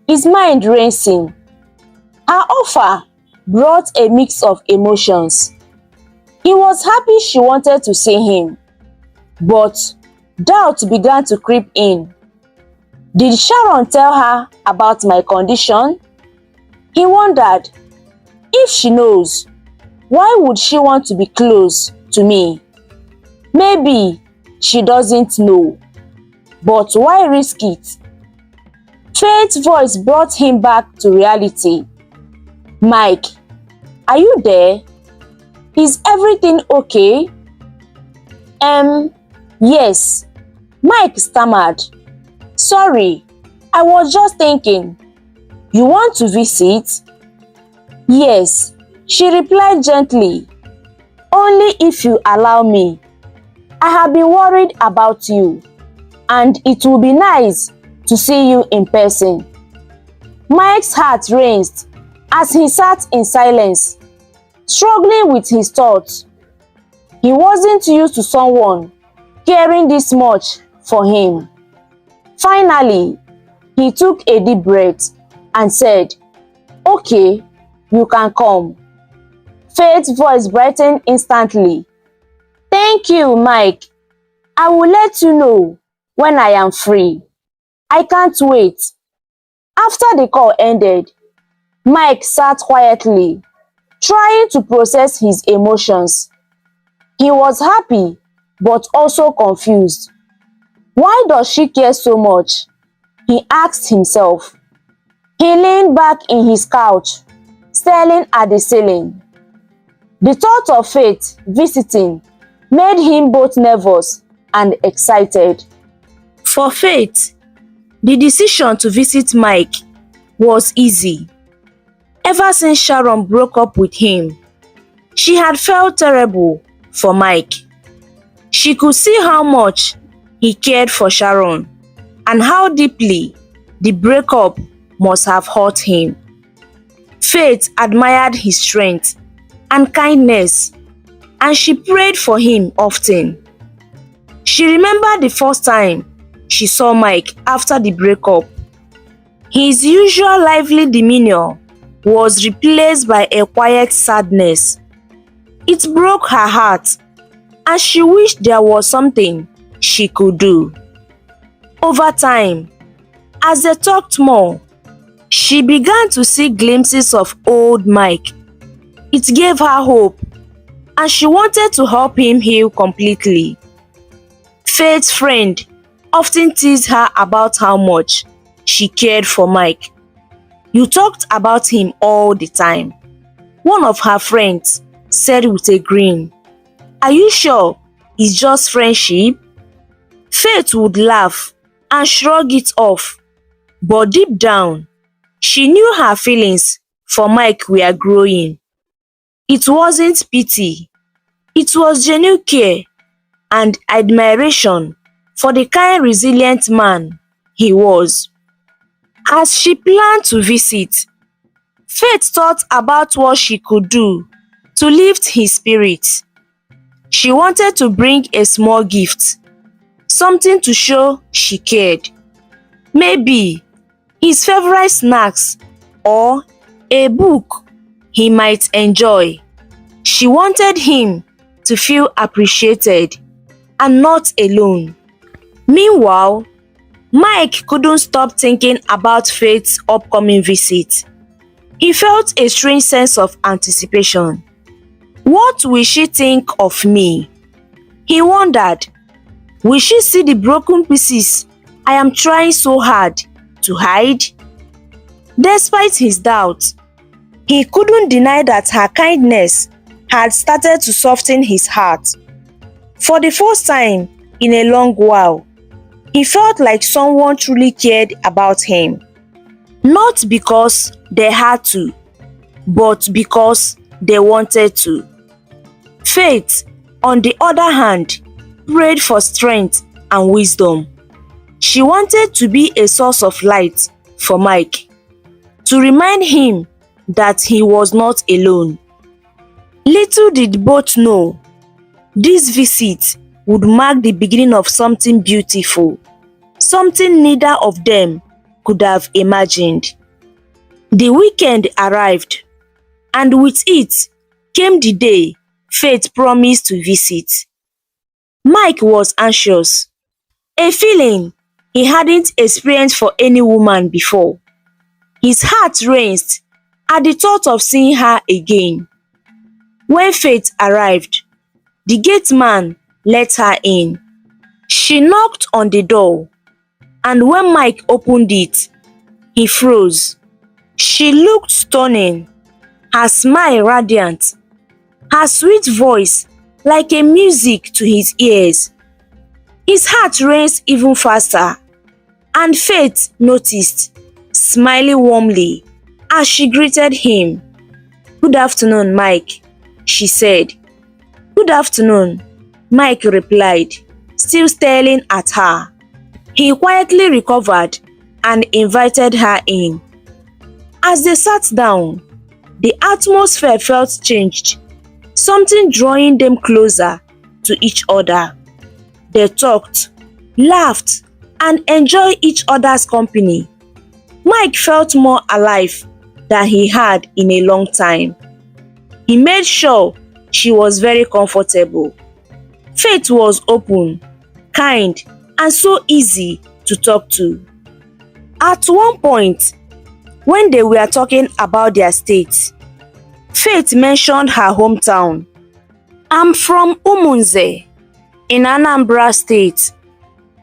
his mind racing. Her offer brought a mix of emotions. He was happy she wanted to see him, but Doubt began to creep in. Did Sharon tell her about my condition? He wondered. If she knows, why would she want to be close to me? Maybe she doesn't know. But why risk it? Faith's voice brought him back to reality. Mike, are you there? Is everything okay? Yes. Mike stammered. Sorry, I was just thinking. You want to visit? Yes, she replied gently. Only if you allow me. I have been worried about you, and it will be nice to see you in person. Mike's heart raced as he sat in silence, struggling with his thoughts. He wasn't used to someone caring this much for him. Finally, he took a deep breath and said, "Okay, you can come." Faith's voice brightened instantly. "Thank you, Mike. I will let you know when I am free. I can't wait." After the call ended, Mike sat quietly, trying to process his emotions. He was happy, but also confused. Why does she care so much? He asked himself. He leaned back in his couch, staring at the ceiling. The thought of Faith visiting made him both nervous and excited. For Faith, the decision to visit Mike was easy. Ever since Sharon broke up with him, she had felt terrible for Mike. She could see how much he cared for Sharon and how deeply the breakup must have hurt him. Faith admired his strength and kindness, and she prayed for him often. She remembered the first time she saw Mike after the breakup. His usual lively demeanor was replaced by a quiet sadness. It broke her heart, and she wished there was something she could do. Over time, as they talked more, she began to see glimpses of old Mike. It gave her hope, and she wanted to help him heal completely. Faith's friend often teased her about how much she cared for Mike. "You talked about him all the time," one of her friends said with a grin. "Are you sure it's just friendship?" Faith would laugh and shrug it off, but deep down, she knew her feelings for Mike were growing. It wasn't pity, it was genuine care and admiration for the kind, resilient man he was. As she planned to visit, Faith thought about what she could do to lift his spirits. She wanted to bring a small gift, something to show she cared. Maybe his favorite snacks or a book he might enjoy. She wanted him to feel appreciated and not alone. Meanwhile, Mike couldn't stop thinking about Faith's upcoming visit. He felt a strange sense of anticipation. What will she think of me? He wondered. Will she see the broken pieces I am trying so hard to hide? Despite his doubts, he couldn't deny that her kindness had started to soften his heart. For the first time in a long while, he felt like someone truly cared about him. Not because they had to, but because they wanted to. Faith, on the other hand, prayed for strength and wisdom. She wanted to be a source of light for Mike, to remind him that he was not alone. Little did both know, this visit would mark the beginning of something beautiful, something neither of them could have imagined. The weekend arrived, and with it came the day Faith promised to visit. Mike was anxious. a feeling he hadn't experienced for any woman before. His heart raced at the thought of seeing her again. When Faith arrived, the gate man let her in. She knocked on the door, and when Mike opened it, he froze. She looked stunning, her smile radiant, her sweet voice like a music to his ears. His heart raced even faster, and Faith noticed, smiling warmly as she greeted him. "Good afternoon, Mike," she said. "Good afternoon," Mike replied, still staring at her. He quietly recovered and invited her in. As they sat down, the atmosphere felt changed, something drawing them closer to each other. They talked, laughed, and enjoyed each other's company. Mike felt more alive than he had in a long time. He made sure she was very comfortable. Faith was open, kind, and so easy to talk to. At one point, when they were talking about their state, Faith mentioned her hometown. "I'm from Umunze, in Anambra State,"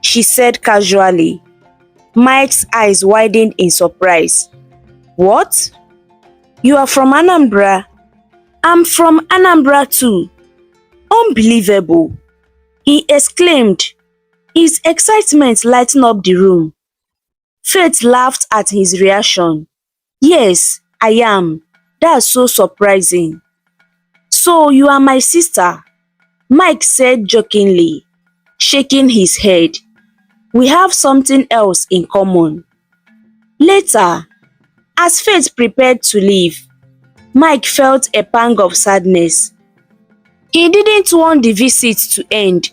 she said casually. Mike's eyes widened in surprise. "What? You are from Anambra?" "I'm from Anambra too." "Unbelievable," he exclaimed, his excitement lighting up the room. Faith laughed at his reaction. "Yes, I am. That's so surprising." "So you are my sister," Mike said jokingly, shaking his head. "We have something else in common." Later, as Faith prepared to leave, Mike felt a pang of sadness. He didn't want the visit to end.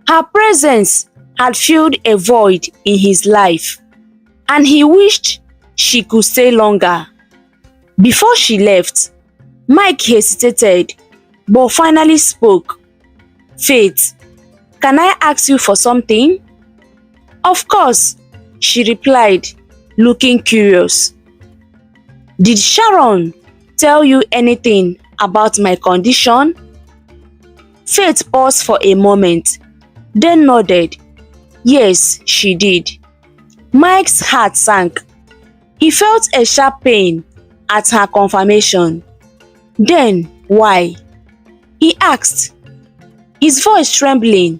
Her presence had filled a void in his life, and he wished she could stay longer. Before she left, Mike hesitated, but finally spoke. "Faith, can I ask you for something?" "Of course," she replied, looking curious. "Did Sharon tell you anything about my condition?" Faith paused for a moment, then nodded. Yes, she did. Mike's heart sank. He felt a sharp pain at her confirmation. "Then why?" he asked, his voice trembling.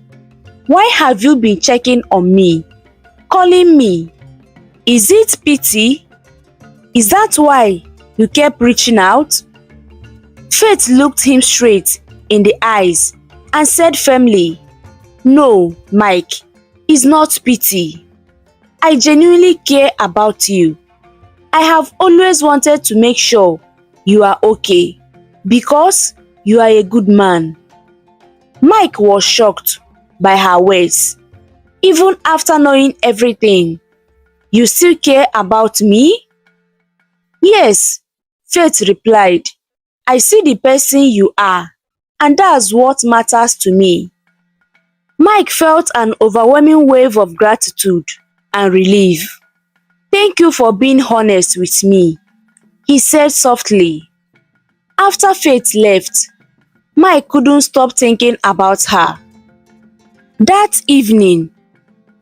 "Why have you been checking on me, calling me? Is it pity? Is that why you kept reaching out?" Faith looked him straight in the eyes and said firmly, "No, Mike, it's not pity. I genuinely care about you. I have always wanted to make sure you are okay because you are a good man." Mike was shocked by her words. "Even after knowing everything, you still care about me?" "Yes," Faith replied. "I see the person you are, and that's what matters to me." Mike felt an overwhelming wave of gratitude and relief. "Thank you for being honest with me," he said softly. After Faith left, Mike couldn't stop thinking about her. That evening,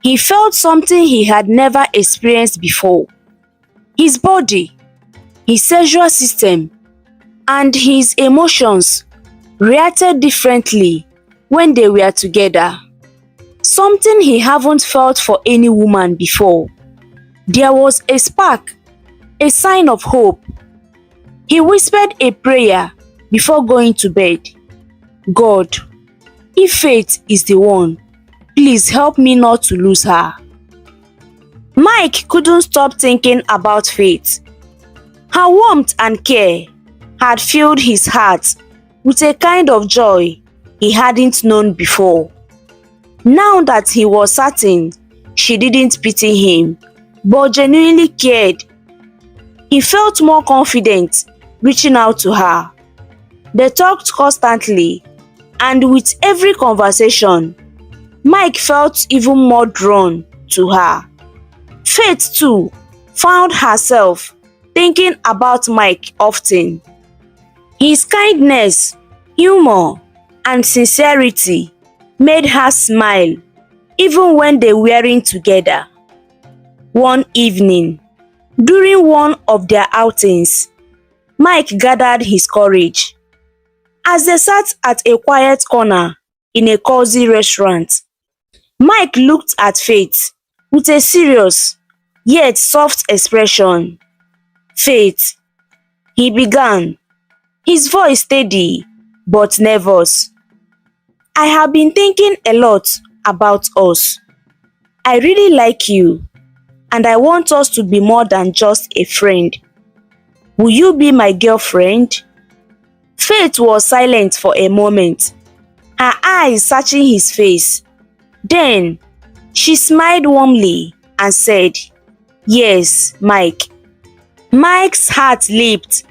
he felt something he had never experienced before. His body, his sexual system, and his emotions reacted differently when they were together. Something he hadn't felt for any woman before. There was a spark, a sign of hope. He whispered a prayer before going to bed. "God, if Faith is the one, please help me not to lose her." Mike couldn't stop thinking about Faith. Her warmth and care had filled his heart with a kind of joy he hadn't known before. Now that he was certain she didn't pity him, but genuinely cared, he felt more confident reaching out to her. They talked constantly, and with every conversation, Mike felt even more drawn to her. Faith too found herself thinking about Mike often. His kindness, humor, and sincerity made her smile even when they weren't together. One evening, during one of their outings, Mike gathered his courage. As they sat at a quiet corner in a cozy restaurant, Mike looked at Faith with a serious yet soft expression. "Faith," he began, his voice steady but nervous. "I have been thinking a lot about us. I really like you, and I want us to be more than just a friend. Will you be my girlfriend?" Faith was silent for a moment, her eyes searching his face. Then she smiled warmly and said, "Yes, Mike." Mike's heart leaped.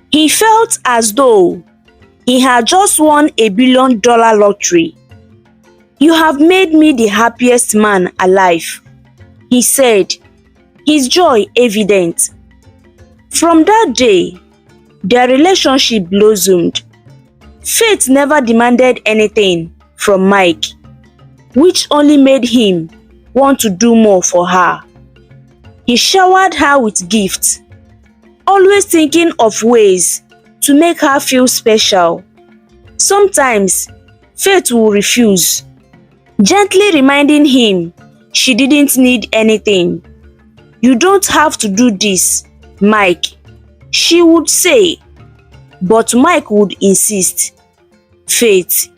He felt as though he had just won $1 billion lottery. "You have made me the happiest man alive," he said, his joy evident. From that day, their relationship blossomed. Faith never demanded anything from Mike, which only made him want to do more for her. He showered her with gifts, always thinking of ways to make her feel special. Sometimes, Faith would refuse, gently reminding him she didn't need anything. "You don't have to do this, Mike," she would say. But Mike would insist. "Faith,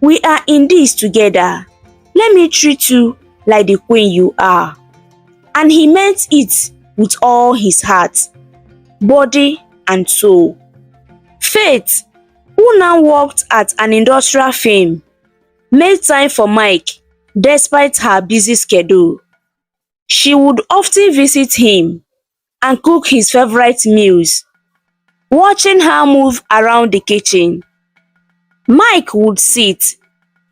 we are in this together. Let me treat you like the queen you are." And he meant it with all his heart, body, and soul. Faith, who now worked at an industrial firm, made time for Mike despite her busy schedule. She would often visit him and cook his favorite meals. Watching her move around the kitchen, Mike would sit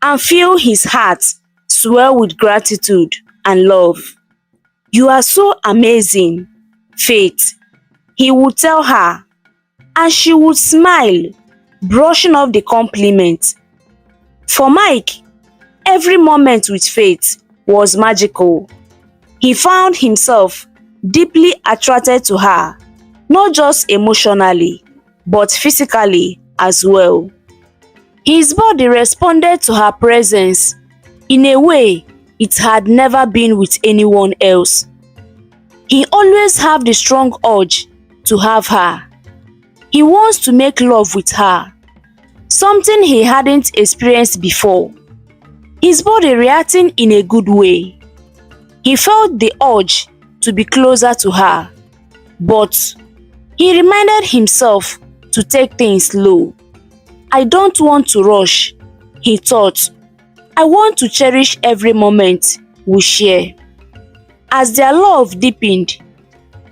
and feel his heart swell with gratitude and love. "You are so amazing, Faith," he would tell her, and she would smile, brushing off the compliment. For Mike, every moment with Faith was magical. He found himself deeply attracted to her, not just emotionally, but physically as well. His body responded to her presence in a way it had never been with anyone else. He always had the strong urge to have her. He wants to make love with her, something he hadn't experienced before. His body reacting in a good way. He felt the urge to be closer to her, but he reminded himself to take things slow. "I don't want to rush," he thought. "I want to cherish every moment we share." As their love deepened,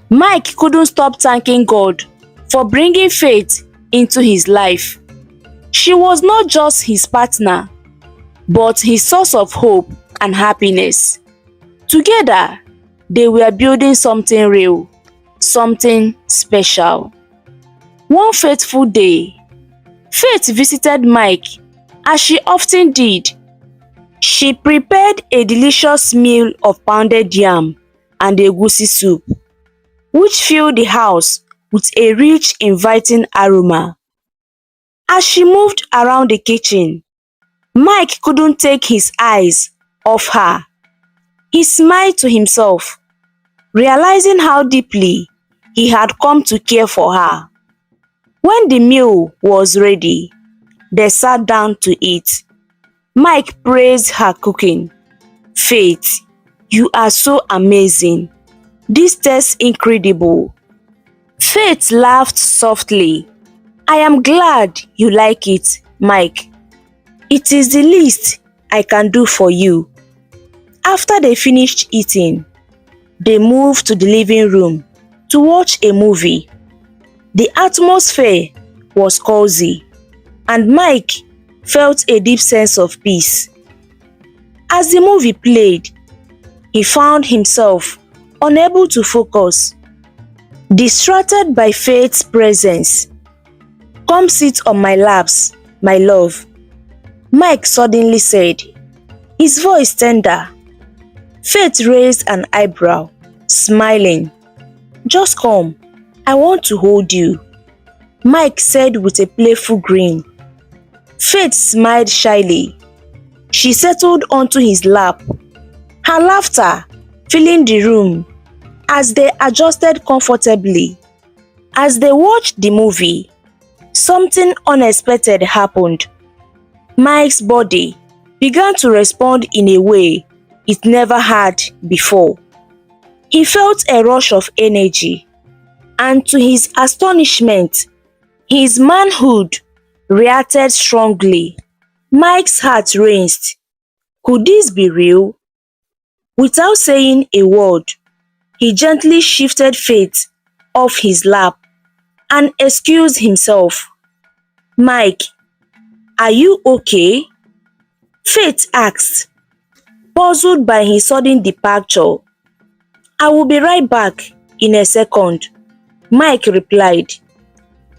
Mike couldn't stop thanking God for bringing Faith into his life. She was not just his partner, but his source of hope and happiness. Together, they were building something real, something special. One fateful day, Faith visited Mike, as she often did. She prepared a delicious meal of pounded yam and egusi soup, which filled the house with a rich, inviting aroma. As she moved around the kitchen, Mike couldn't take his eyes off her. He smiled to himself, realizing how deeply he had come to care for her. When the meal was ready, they sat down to eat. Mike praised her cooking. "Faith, you are so amazing. This tastes incredible." Faith laughed softly. "I am glad you like it, Mike. It is the least I can do for you." After they finished eating, they moved to the living room to watch a movie. The atmosphere was cozy, and Mike felt a deep sense of peace. As the movie played, he found himself unable to focus, distracted by Faith's presence. "Come sit on my laps, my love," Mike suddenly said, his voice tender. Faith raised an eyebrow, smiling. "Just come, I want to hold you," Mike said with a playful grin. Faith smiled shyly. She settled onto his lap, her laughter filling the room as they adjusted comfortably. As they watched the movie, something unexpected happened. Mike's body began to respond in a way it never had before. He felt a rush of energy, and to his astonishment, his manhood reacted strongly. Mike's heart raced. Could this be real? Without saying a word, he gently shifted Faith off his lap and excused himself. "Mike, are you okay?" Faith asked, puzzled by his sudden departure. "I will be right back in a second," Mike replied,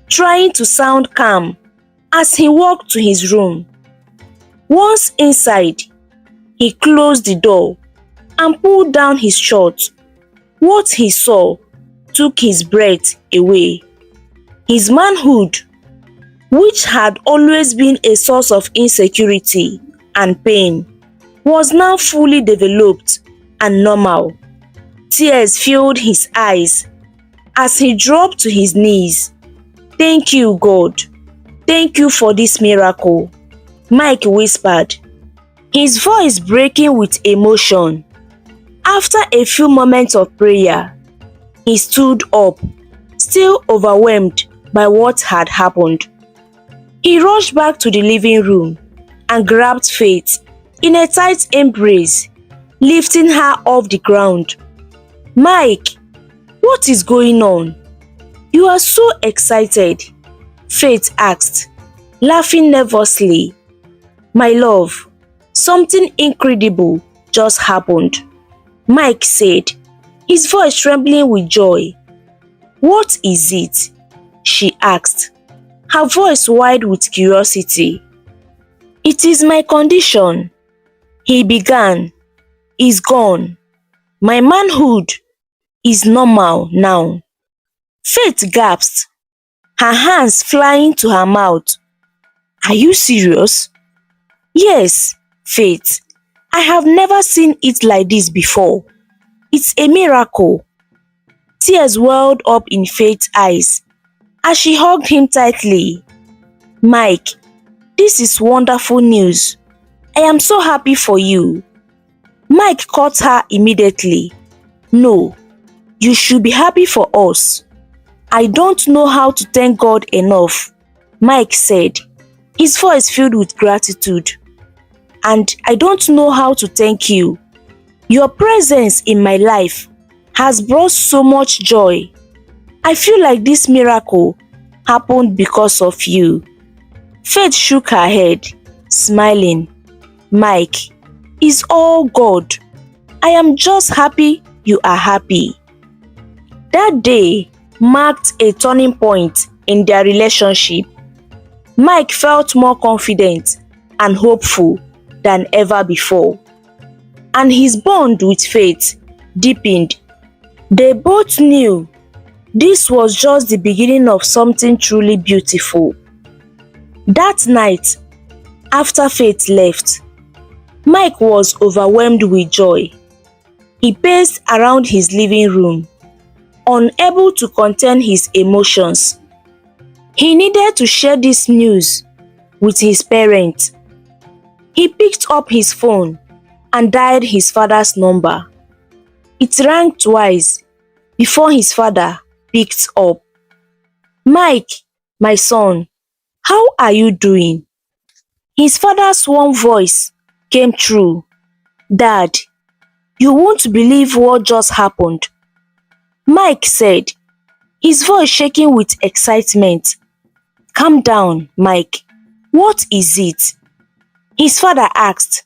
trying to sound calm as he walked to his room. Once inside, he closed the door and pulled down his shirt. What he saw took his breath away. His manhood, which had always been a source of insecurity and pain, was now fully developed and normal. Tears filled his eyes as he dropped to his knees. "Thank you, God. Thank you for this miracle," Mike whispered, his voice breaking with emotion. After a few moments of prayer, he stood up, still overwhelmed by what had happened. He rushed back to the living room and grabbed Faith in a tight embrace, lifting her off the ground. "Mike, what is going on? You are so excited," Faith asked, laughing nervously. "My love, something incredible just happened," Mike said, his voice trembling with joy. "What is it?" she asked, her voice wide with curiosity. "It is my condition," he began. "Is gone. My manhood is normal now." Faith gasped, her hands flying to her mouth. "Are you serious?" "Yes, Faith. I have never seen it like this before. It's a miracle." Tears welled up in Faith's eyes as she hugged him tightly. "Mike, this is wonderful news. I am so happy for you." Mike caught her immediately. "No, you should be happy for us. I don't know how to thank God enough," Mike said, his voice filled with gratitude. "And I don't know how to thank you. Your presence in my life has brought so much joy. I feel like this miracle happened because of you." Faith shook her head, smiling. "Mike, it's all God. I am just happy you are happy." That day marked a turning point in their relationship. Mike felt more confident and hopeful than ever before, and his bond with Faith deepened. They both knew this was just the beginning of something truly beautiful. That night, after Faith left, Mike was overwhelmed with joy. He paced around his living room, unable to contain his emotions. He needed to share this news with his parents. He picked up his phone and dialed his father's number. It rang twice before his father picked up. "Mike, my son, how are you doing?" His father's warm voice came through. "Dad, you won't believe what just happened," Mike said, his voice shaking with excitement. "Calm down, Mike. What is it?" his father asked,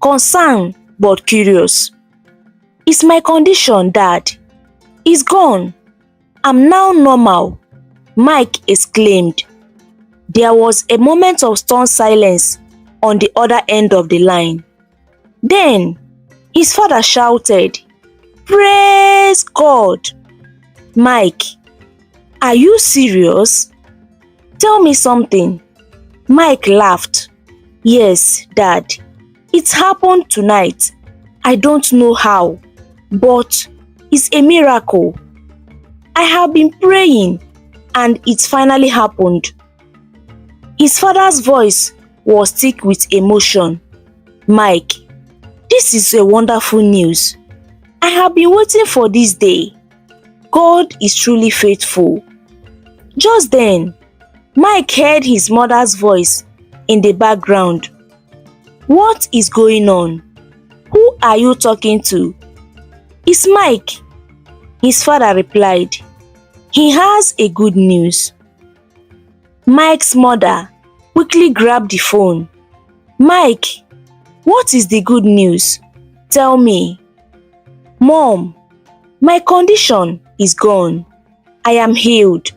concerned but curious. Is my condition, Dad? It's gone. I'm now normal, Mike exclaimed. There was a moment of stunned silence on the other end of the line. Then, his father shouted, "Praise God!" Mike, are you serious? Tell me something. Mike laughed. Yes, Dad. It happened tonight. I don't know how, but it's a miracle. I have been praying and it finally happened. His father's voice was thick with emotion. Mike, this is a wonderful news. I have been waiting for this day. God is truly faithful. Just then, Mike heard his mother's voice in the background. What is going on? Who are you talking to? It's Mike. His father replied. He has a good news. Mike's mother quickly grabbed the phone. Mike, what is the good news? Tell me. Mom, my condition is gone. I am healed.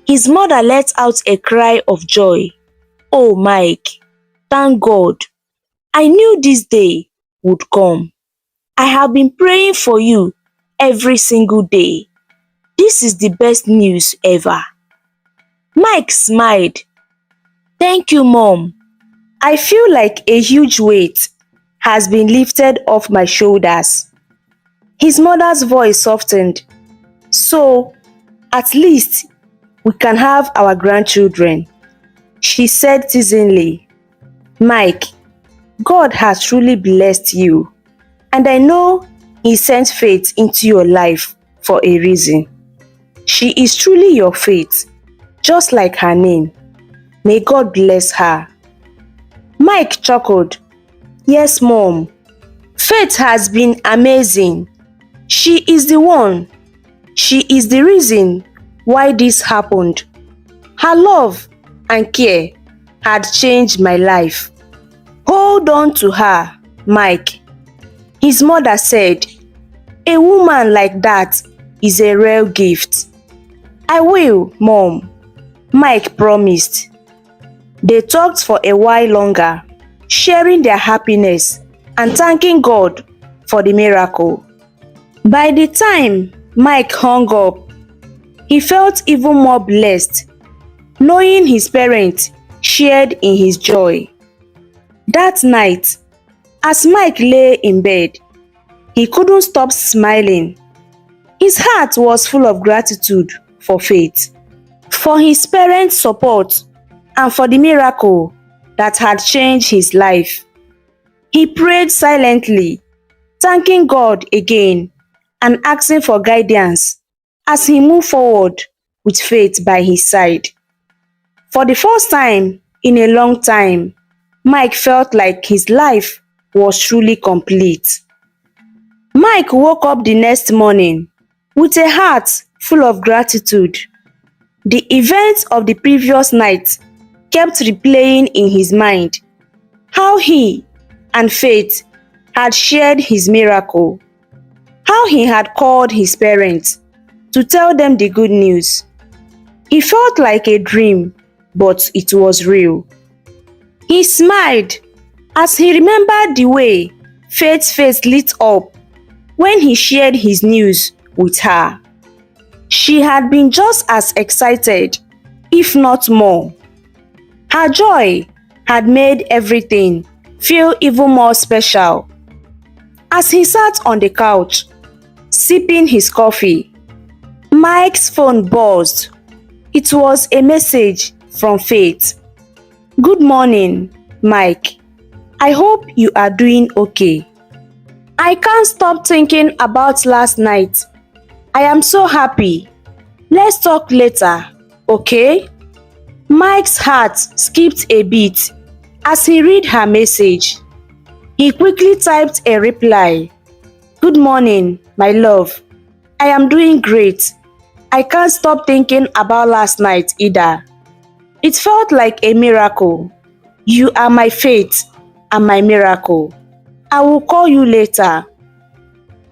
His mother let out a cry of joy. Oh, Mike, thank God. I knew this day would come. I have been praying for you every single day. This is the best news ever. Mike smiled. Thank you, Mom. I feel like a huge weight has been lifted off my shoulders. His mother's voice softened. So, at least we can have our grandchildren, she said teasingly. Mike, God has truly blessed you, and I know He sent faith into your life for a reason. She is truly your faith, just like her name. May God bless her. Mike chuckled. Yes, Mom. Faith has been amazing. She is the one. She is the reason why this happened. Her love and care had changed my life. Hold on to her, Mike. His mother said, a woman like that is a rare gift. I will, Mom, Mike promised. They talked for a while longer, sharing their happiness and thanking God for the miracle. By the time Mike hung up, he felt even more blessed, knowing his parents shared in his joy. That night, as Mike lay in bed, he couldn't stop smiling. His heart was full of gratitude for faith, for his parents' support, and for the miracle that had changed his life. He prayed silently, thanking God again and asking for guidance as he moved forward with faith by his side. For the first time in a long time, Mike felt like his life was truly complete. Mike woke up the next morning with a heart full of gratitude. The events of the previous night kept replaying in his mind, how he and Faith had shared his miracle, how he had called his parents to tell them the good news. He felt like a dream, but it was real. He smiled as he remembered the way Faith's face lit up when he shared his news with her. She had been just as excited, if not more. Her joy had made everything feel even more special. As he sat on the couch, sipping his coffee, Mike's phone buzzed. It was a message from Faith. Good morning, Mike. I hope you are doing okay. I can't stop thinking about last night. I am so happy. Let's talk later, okay? Mike's heart skipped a beat as he read her message. He quickly typed a reply. Good morning, my love. I am doing great. I can't stop thinking about last night either. It felt like a miracle. You are my faith. and my miracle. I will call you later."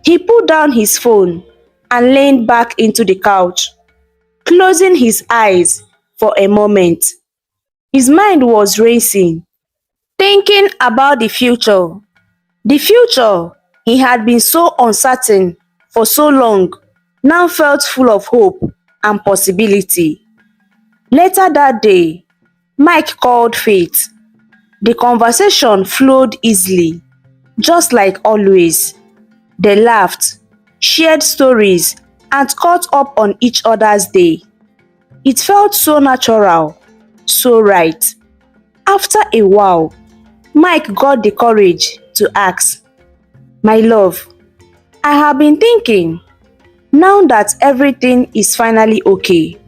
He put down his phone and leaned back into the couch, closing his eyes for a moment. His mind was racing, thinking about the future. The future he had been so uncertain for so long now felt full of hope and possibility. Later that day, Mike called Faith. The conversation flowed easily, just like always. They laughed, shared stories, and caught up on each other's day. It felt so natural, so right. After a while, Mike got the courage to ask, "My love, I have been thinking, now that everything is finally okay,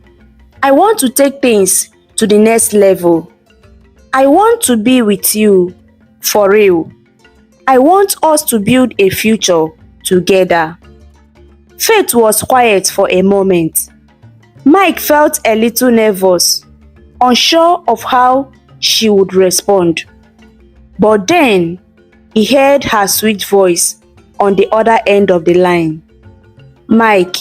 I want to take things to the next level. I want to be with you, for real. I want us to build a future together." Faith was quiet for a moment. Mike felt a little nervous, unsure of how she would respond. But then, he heard her sweet voice on the other end of the line. "Mike,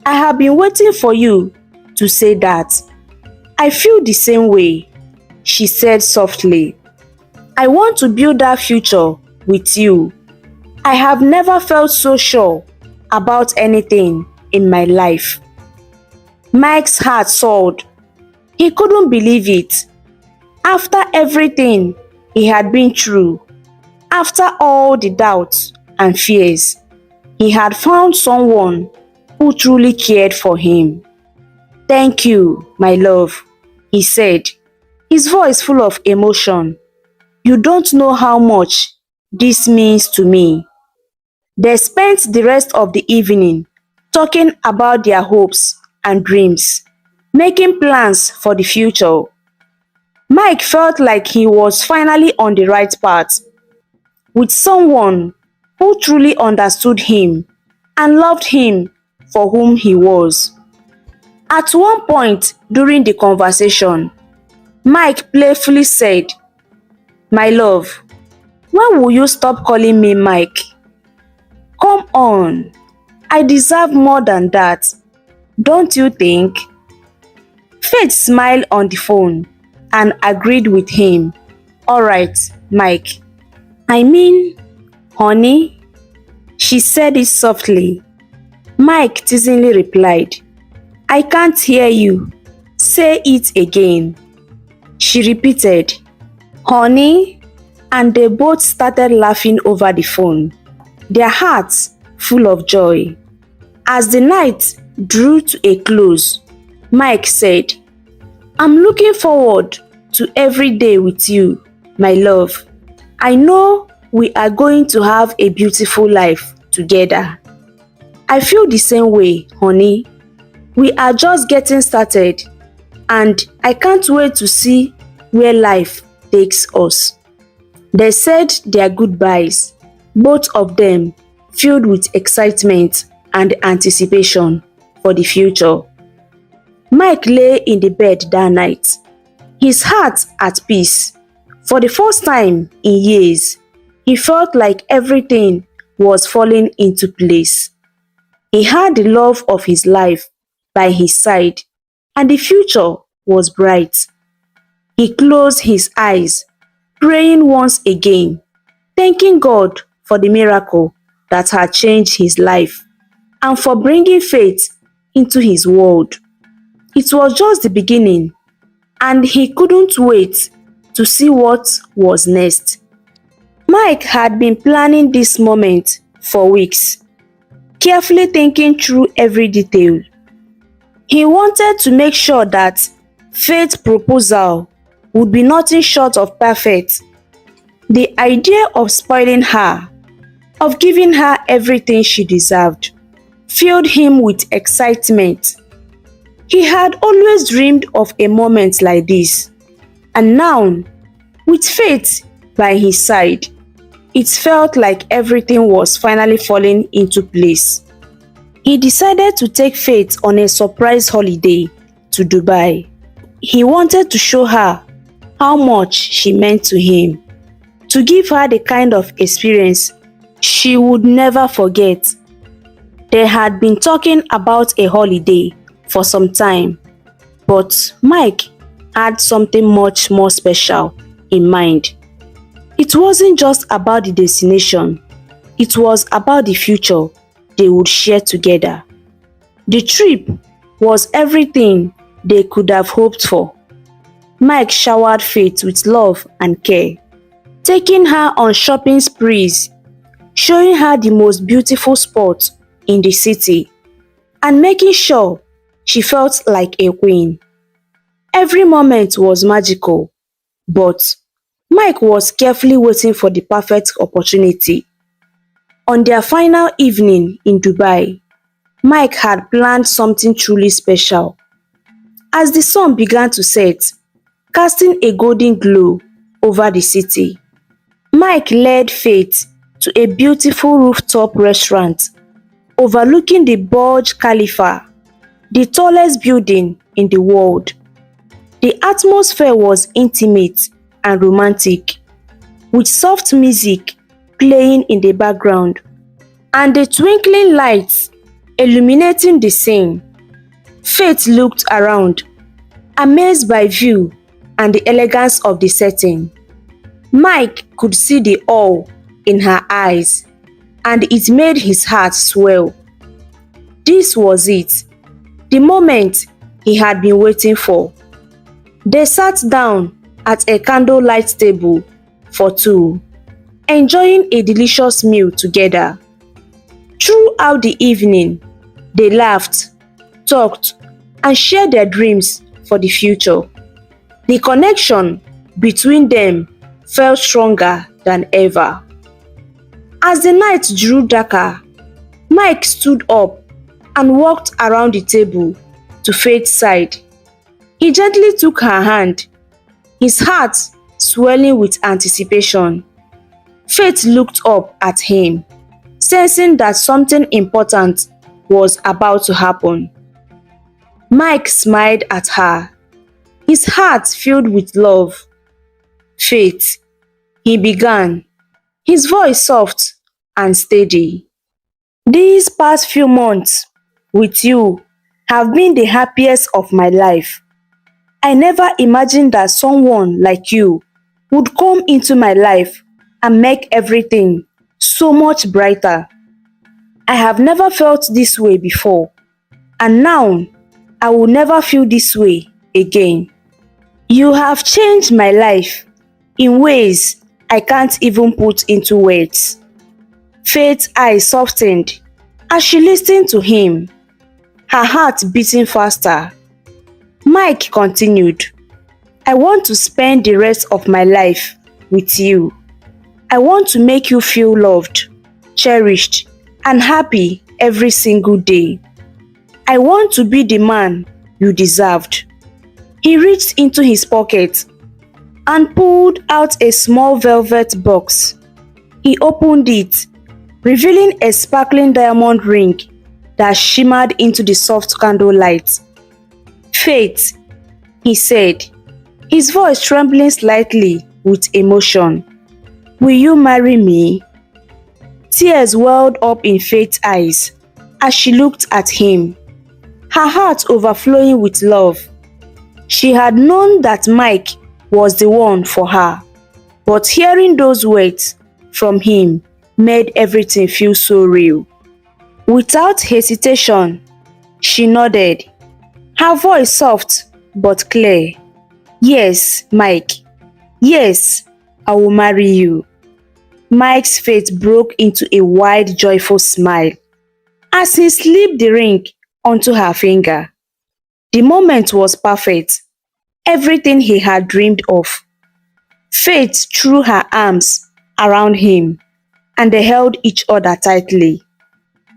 I have been waiting for you to say that. I feel the same way," she said softly. "I want to build that future with you. I have never felt so sure about anything in my life." Mike's heart soared. He couldn't believe it. After everything he had been through, after all the doubts and fears, he had found someone who truly cared for him. "Thank you, my love," he said, his voice full of emotion. "You don't know how much this means to me." They spent the rest of the evening talking about their hopes and dreams, making plans for the future. Mike felt like he was finally on the right path, with someone who truly understood him and loved him for whom he was. At one point during the conversation, Mike playfully said, "My love, when will you stop calling me Mike? Come on, I deserve more than that, don't you think?" Faith smiled on the phone and agreed with him. "All right, Mike. I mean, honey," she said it softly. Mike teasingly replied, "I can't hear you. Say it again." She repeated, "Honey," and they both started laughing over the phone, their hearts full of joy. As the night drew to a close, Mike said, "I'm looking forward to every day with you, my love. I know we are going to have a beautiful life together." "I feel the same way, honey. We are just getting started, and I can't wait to see where life takes us." They said their goodbyes, both of them filled with excitement and anticipation for the future. Mike lay in the bed that night, his heart at peace. For the first time in years, he felt like everything was falling into place. He had the love of his life by his side, and the future was bright. He closed his eyes, praying once again, thanking God for the miracle that had changed his life and for bringing faith into his world. It was just the beginning, and he couldn't wait to see what was next. Mike had been planning this moment for weeks, carefully thinking through every detail. He wanted to make sure that Faith's proposal would be nothing short of perfect. The idea of spoiling her, of giving her everything she deserved, filled him with excitement. He had always dreamed of a moment like this, and now, with Faith by his side, it felt like everything was finally falling into place. He decided to take Faith on a surprise holiday to Dubai. He wanted to show her how much she meant to him, to give her the kind of experience she would never forget. They had been talking about a holiday for some time, but Mike had something much more special in mind. It wasn't just about the destination, it was about the future they would share together. The trip was everything they could have hoped for. Mike showered Faith with love and care, taking her on shopping sprees, showing her the most beautiful spots in the city, and making sure she felt like a queen. Every moment was magical, but Mike was carefully waiting for the perfect opportunity. On their final evening in Dubai, Mike had planned something truly special. As the sun began to set, casting a golden glow over the city, Mike led Faith to a beautiful rooftop restaurant overlooking the Burj Khalifa, the tallest building in the world. The atmosphere was intimate and romantic, with soft music playing in the background and the twinkling lights illuminating the scene. Faith looked around, amazed by view and the elegance of the setting. Mike could see the awe in her eyes, and it made his heart swell. This was it, the moment he had been waiting for. They sat down at a candlelight table for two, enjoying a delicious meal together. Throughout the evening, they laughed, talked, and shared their dreams for the future. The connection between them felt stronger than ever. As the night drew darker, Mike stood up and walked around the table to Faith's side. He gently took her hand, his heart swelling with anticipation. Faith looked up at him, sensing that something important was about to happen. Mike smiled at her, his heart filled with love. "Faith," he began, his voice soft and steady. "These past few months with you have been the happiest of my life. I never imagined that someone like you would come into my life and make everything so much brighter. I have never felt this way before, and now I will never feel this way again. You have changed my life in ways I can't even put into words." Faith's eyes softened as she listened to him, her heart beating faster. Mike continued, "I want to spend the rest of my life with you. I want to make you feel loved, cherished, and happy every single day. I want to be the man you deserved." He reached into his pocket and pulled out a small velvet box. He opened it, revealing a sparkling diamond ring that shimmered into the soft candlelight. "Faith," he said, his voice trembling slightly with emotion, "will you marry me?" Tears welled up in Faith's eyes as she looked at him, her heart overflowing with love. She had known that Mike was the one for her, but hearing those words from him made everything feel so real. Without hesitation, she nodded, her voice soft but clear. "Yes, Mike. Yes, I will marry you." Mike's face broke into a wide, joyful smile as he slipped the ring onto her finger. The moment was perfect, everything he had dreamed of. Faith threw her arms around him, and they held each other tightly,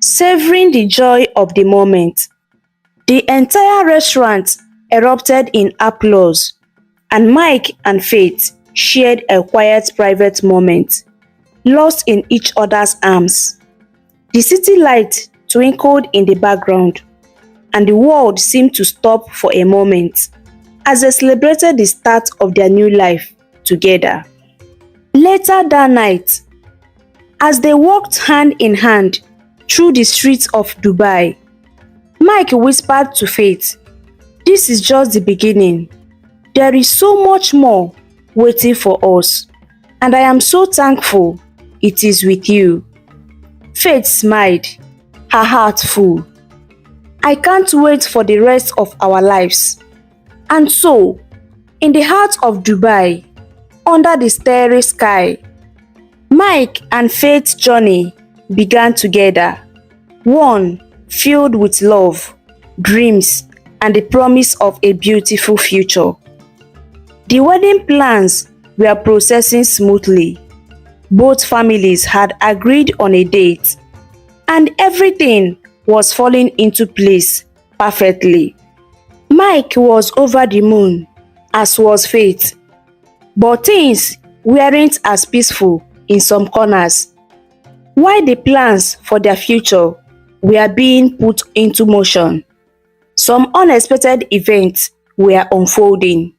savoring the joy of the moment. The entire restaurant erupted in applause, and Mike and Faith shared a quiet private moment, lost in each other's arms. The city light twinkled in the background, and the world seemed to stop for a moment as they celebrated the start of their new life together. Later that night, as they walked hand in hand through the streets of Dubai, Mike whispered to Faith, "This is just the beginning. There is so much more waiting for us, and I am so thankful it is with you." Faith smiled, her heart full. "I can't wait for the rest of our lives." And so, in the heart of Dubai, under the starry sky, Mike and Faith's journey began together, one filled with love, dreams, and the promise of a beautiful future. The wedding plans were processing smoothly. Both families had agreed on a date, and everything was falling into place perfectly. Mike was over the moon, as was Faith, but things weren't as peaceful in some corners. While the plans for their future were being put into motion, some unexpected events were unfolding.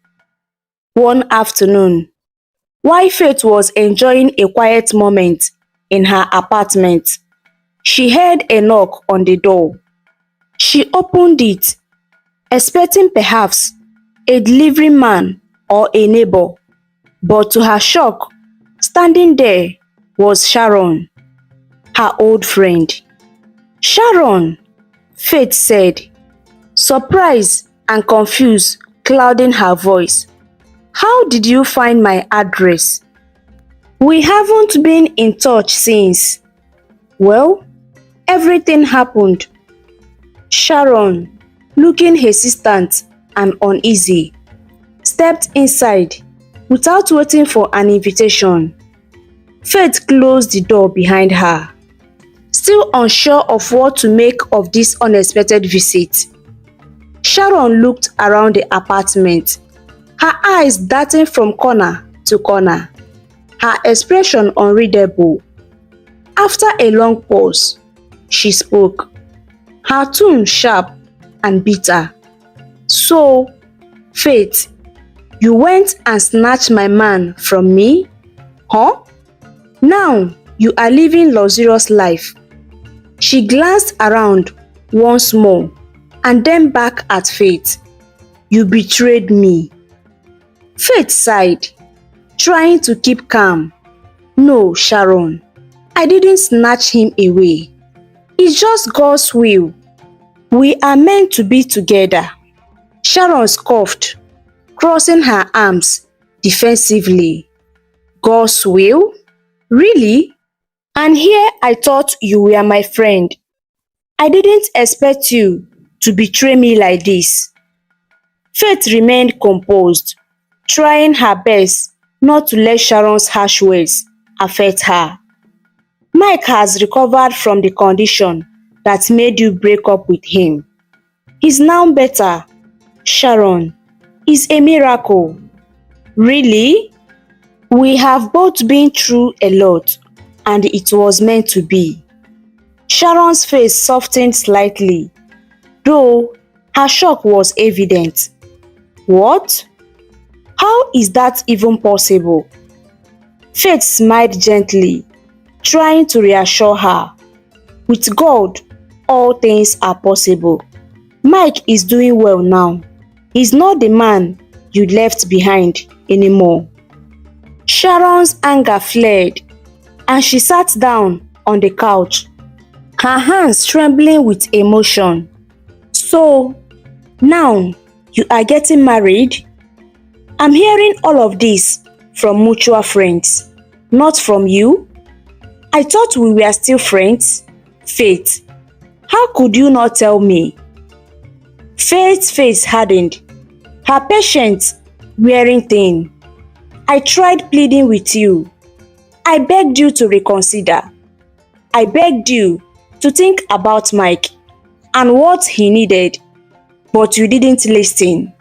One afternoon, while Faith was enjoying a quiet moment in her apartment, she heard a knock on the door. She opened it, expecting perhaps a delivery man or a neighbor, but to her shock, standing there was Sharon, her old friend. "Sharon," Faith said, surprise and confused clouding her voice. "How did you find my address? We haven't been in touch since." "Well, everything happened." Sharon, looking hesitant and uneasy, stepped inside without waiting for an invitation. Faith closed the door behind her, still unsure of what to make of this unexpected visit. Sharon looked around the apartment, her eyes darting from corner to corner, her expression unreadable. After a long pause, she spoke, her tone sharp and bitter. "So, Faith, you went and snatched my man from me? Huh? Now you are living luxurious life." She glanced around once more and then back at Faith. "You betrayed me." Faith sighed, trying to keep calm. "No, Sharon, I didn't snatch him away. It's just God's will. We are meant to be together." Sharon scoffed, crossing her arms defensively. "God's will? Really? And here I thought you were my friend. I didn't expect you to betray me like this." Faith remained composed, trying her best not to let Sharon's harsh words affect her. "Mike has recovered from the condition that made you break up with him. He's now better. Sharon, it's a miracle." "Really? We have both been through a lot, and it was meant to be." Sharon's face softened slightly, though her shock was evident. "What? How is that even possible?" Faith smiled gently, trying to reassure her. "With God, all things are possible. Mike is doing well now. He's not the man you left behind anymore." Sharon's anger flared, and she sat down on the couch, her hands trembling with emotion. "So, now you are getting married? I'm hearing all of this from mutual friends, not from you. I thought we were still friends. Faith, how could you not tell me?" Faith's face hardened, her patience wearing thin. "I tried pleading with you. I begged you to reconsider. I begged you to think about Mike and what he needed, but you didn't listen.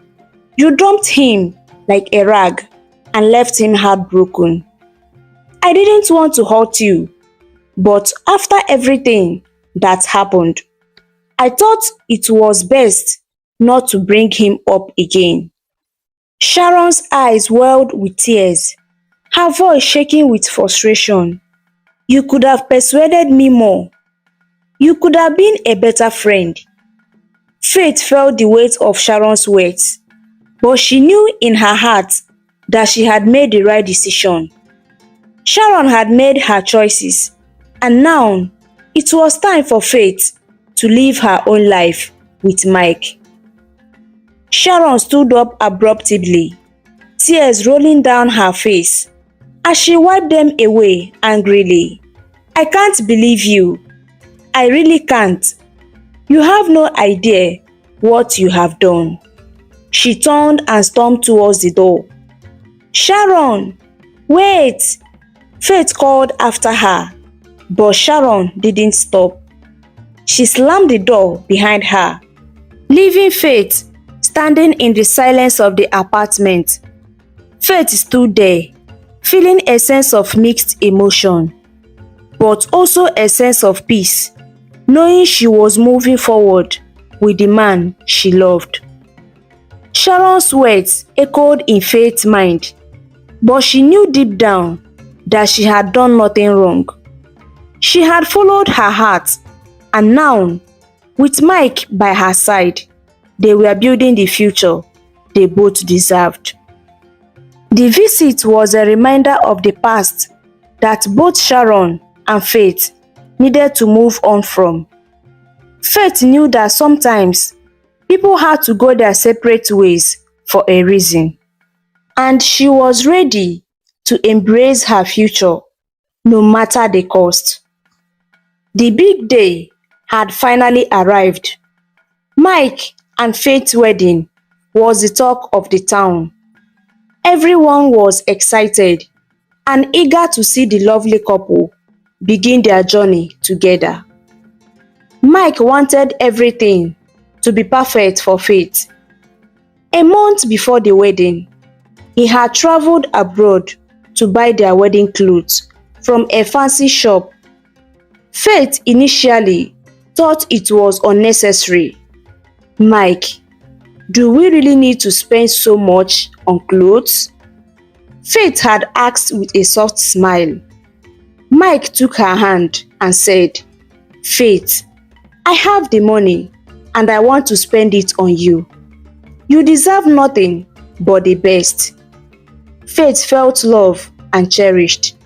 You dumped him like a rag and left him heartbroken. I didn't want to hurt you, but after everything that happened, I thought it was best not to bring him up again." Sharon's eyes welled with tears. her voice shaking with frustration. You could have persuaded me more. You could have been a better friend. Faith felt the weight of Sharon's words, but she knew in her heart that she had made the right decision. Sharon had made her choices, and now it was time for Faith to live her own life with Mike. Sharon stood up abruptly, tears rolling down her face as she wiped them away angrily. I can't believe you. I really can't. You have no idea what you have done. She turned and stormed towards the door. Sharon, wait! Faith called after her, but Sharon didn't stop. She slammed the door behind her, leaving Faith standing in the silence of the apartment. Faith stood there, feeling a sense of mixed emotion, but also a sense of peace, knowing she was moving forward with the man she loved. Sharon's words echoed in Faith's mind, but she knew deep down that she had done nothing wrong. She had followed her heart, and now, with Mike by her side, they were building the future they both deserved. The visit was a reminder of the past that both Sharon and Faith needed to move on from. Faith knew that sometimes people had to go their separate ways for a reason, and she was ready to embrace her future, no matter the cost. The big day had finally arrived. Mike and Faith's wedding was the talk of the town. Everyone was excited and eager to see the lovely couple begin their journey together. Mike wanted everything to be perfect for Faith. A month before the wedding, he had traveled abroad to buy their wedding clothes from a fancy shop. Faith initially thought it was unnecessary. Mike, do we really need to spend so much on clothes? Faith had asked with a soft smile. Mike took her hand and said, Faith, I have the money and I want to spend it on you. You deserve nothing but the best. Faith felt loved and cherished.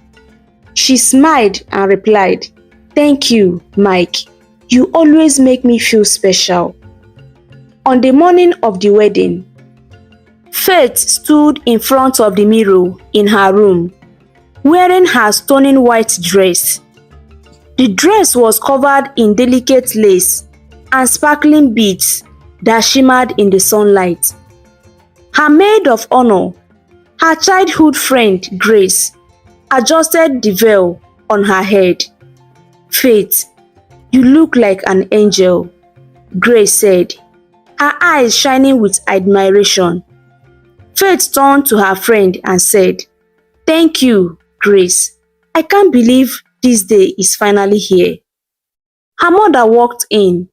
She smiled and replied, Thank you, Mike. You always make me feel special. On the morning of the wedding, Faith stood in front of the mirror in her room, wearing her stunning white dress. The dress was covered in delicate lace and sparkling beads that shimmered in the sunlight. Her maid of honor, her childhood friend Grace, adjusted the veil on her head. Faith, you look like an angel, Grace said, her eyes shining with admiration. Faith turned to her friend and said, Thank you, Grace. I can't believe this day is finally here. Her mother walked in,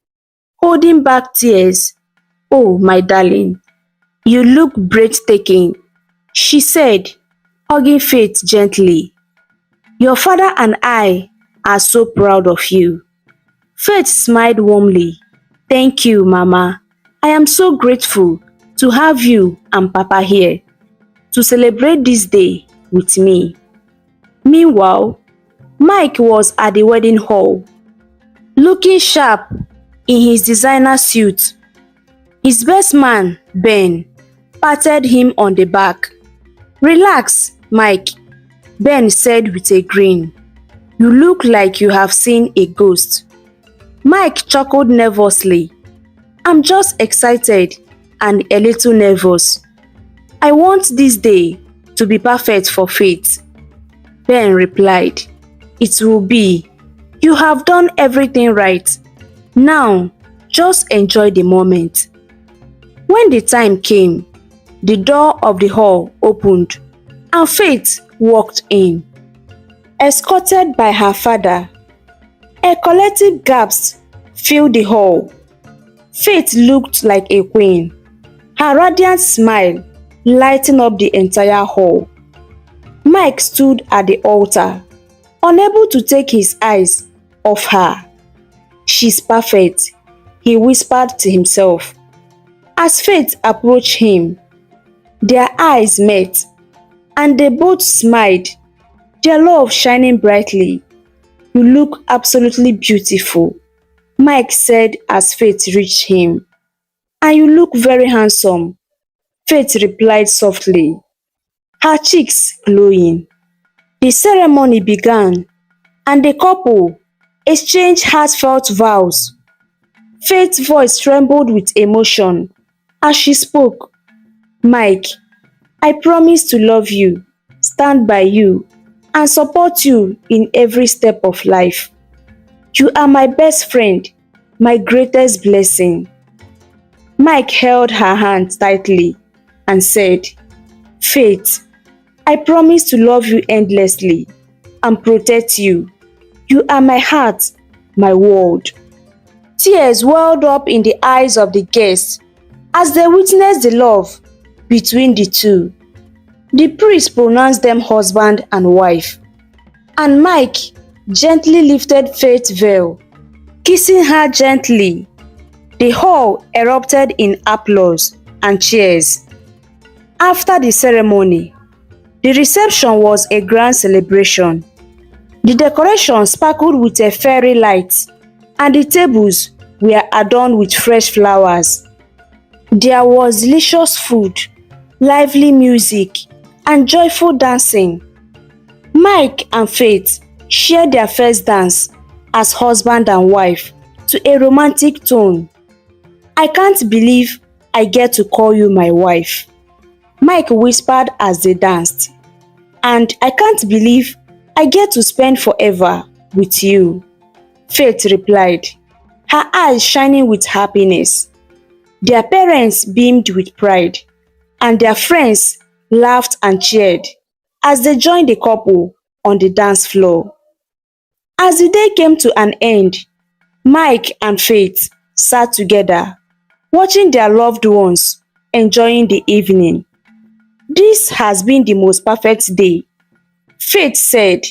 holding back tears. Oh, my darling, you look breathtaking, she said, hugging Faith gently. Your father and I are so proud of you. Faith smiled warmly. Thank you, Mama. I am so grateful to have you and Papa here to celebrate this day with me. Meanwhile, Mike was at the wedding hall, looking sharp in his designer suit. His best man, Ben, patted him on the back. Relax, Mike, Ben said with a grin. You look like you have seen a ghost. Mike chuckled nervously. I'm just excited and a little nervous. I want this day to be perfect for Faith. Ben replied, It will be. You have done everything right. Now, just enjoy the moment. When the time came, the door of the hall opened and Faith walked in. Escorted by her father, a collective gasp filled the hall. Faith looked like a queen, her radiant smile lighting up the entire hall. Mike stood at the altar, unable to take his eyes off her. "She's perfect," he whispered to himself. As Faith approached him, their eyes met, and they both smiled, their love shining brightly. "You look absolutely beautiful," Mike said as Faith reached him. "And you look very handsome," Faith replied softly, her cheeks glowing. The ceremony began, and the couple exchanged heartfelt vows. Faith's voice trembled with emotion as she spoke. "Mike, I promise to love you, stand by you, and support you in every step of life. You are my best friend, my greatest blessing." Mike held her hand tightly and said, "Faith, I promise to love you endlessly and protect you. You are my heart, my world." Tears welled up in the eyes of the guests as they witnessed the love between the two. The priest pronounced them husband and wife, and Mike gently lifted Faith's veil, kissing her gently. The hall erupted in applause and cheers. After the ceremony, the reception was a grand celebration. The decoration sparkled with a fairy light, and the tables were adorned with fresh flowers. There was delicious food, lively music, and joyful dancing. Mike and Faith shared their first dance as husband and wife to a romantic tone. "I can't believe I get to call you my wife," Mike whispered as they danced. "And I can't believe I get to spend forever with you," Faith replied, her eyes shining with happiness. Their parents beamed with pride, and their friends laughed and cheered as they joined the couple on the dance floor. As the day came to an end, Mike and Faith sat together, watching their loved ones enjoying the evening. "This has been the most perfect day," Faith said,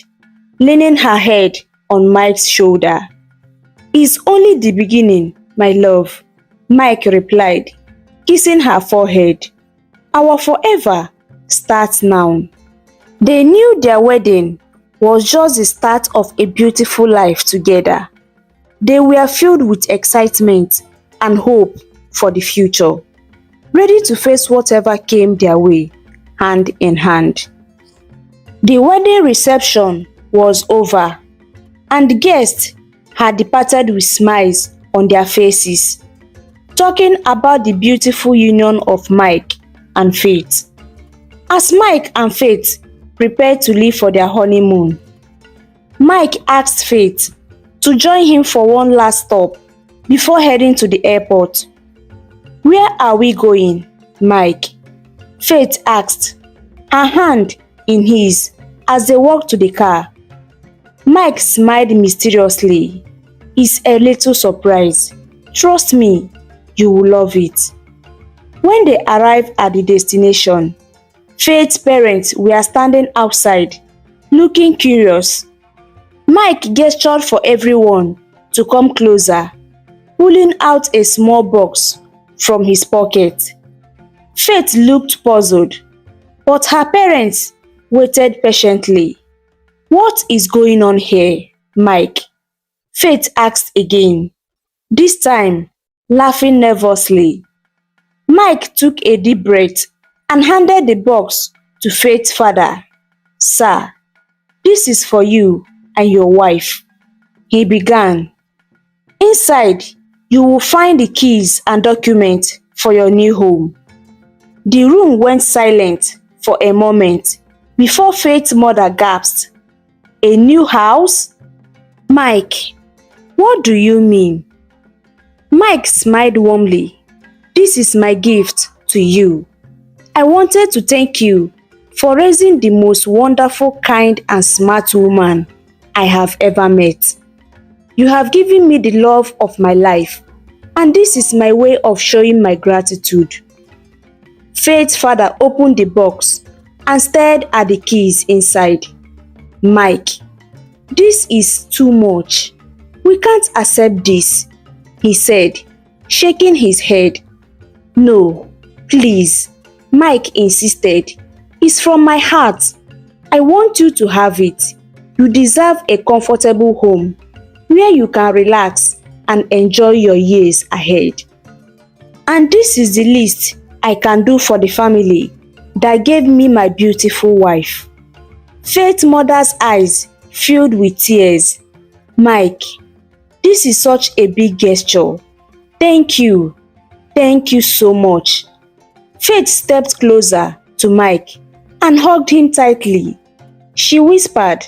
leaning her head on Mike's shoulder. "It's only the beginning, my love," Mike replied, kissing her forehead. "Our forever starts now." They knew their wedding was just the start of a beautiful life together. They were filled with excitement and hope for the future, ready to face whatever came their way, hand in hand. The wedding reception was over, and the guests had departed with smiles on their faces, talking about the beautiful union of Mike and Faith. As Mike and Faith prepared to leave for their honeymoon, Mike asked Faith to join him for one last stop before heading to the airport. "Where are we going, Mike?" Faith asked, her hand in his as they walked to the car. Mike smiled mysteriously. "It's a little surprise. Trust me, you will love it." When they arrived at the destination, Faith's parents were standing outside, looking curious. Mike gestured for everyone to come closer, pulling out a small box from his pocket. Faith looked puzzled, but her parents waited patiently. "What is going on here, Mike?" Faith asked again, this time laughing nervously. Mike took a deep breath and handed the box to Faith's father. "Sir, this is for you and your wife," he began. "Inside, you will find the keys and documents for your new home." The room went silent for a moment before Faith's mother gasped. "A new house? Mike, what do you mean?" Mike smiled warmly. "This is my gift to you. I wanted to thank you for raising the most wonderful, kind, and smart woman I have ever met. You have given me the love of my life, and this is my way of showing my gratitude." Faith's father opened the box and stared at the keys inside. Mike, this is too much. We can't accept this, he said, shaking his head. No, please, Mike insisted. It's from my heart. I want you to have it. You deserve a comfortable home where you can relax and enjoy your years ahead. And this is the least I can do for the family that gave me my beautiful wife. Faith's mother's eyes filled with tears. Mike, this is such a big gesture. Thank you. Thank you so much. Faith stepped closer to Mike and hugged him tightly. She whispered,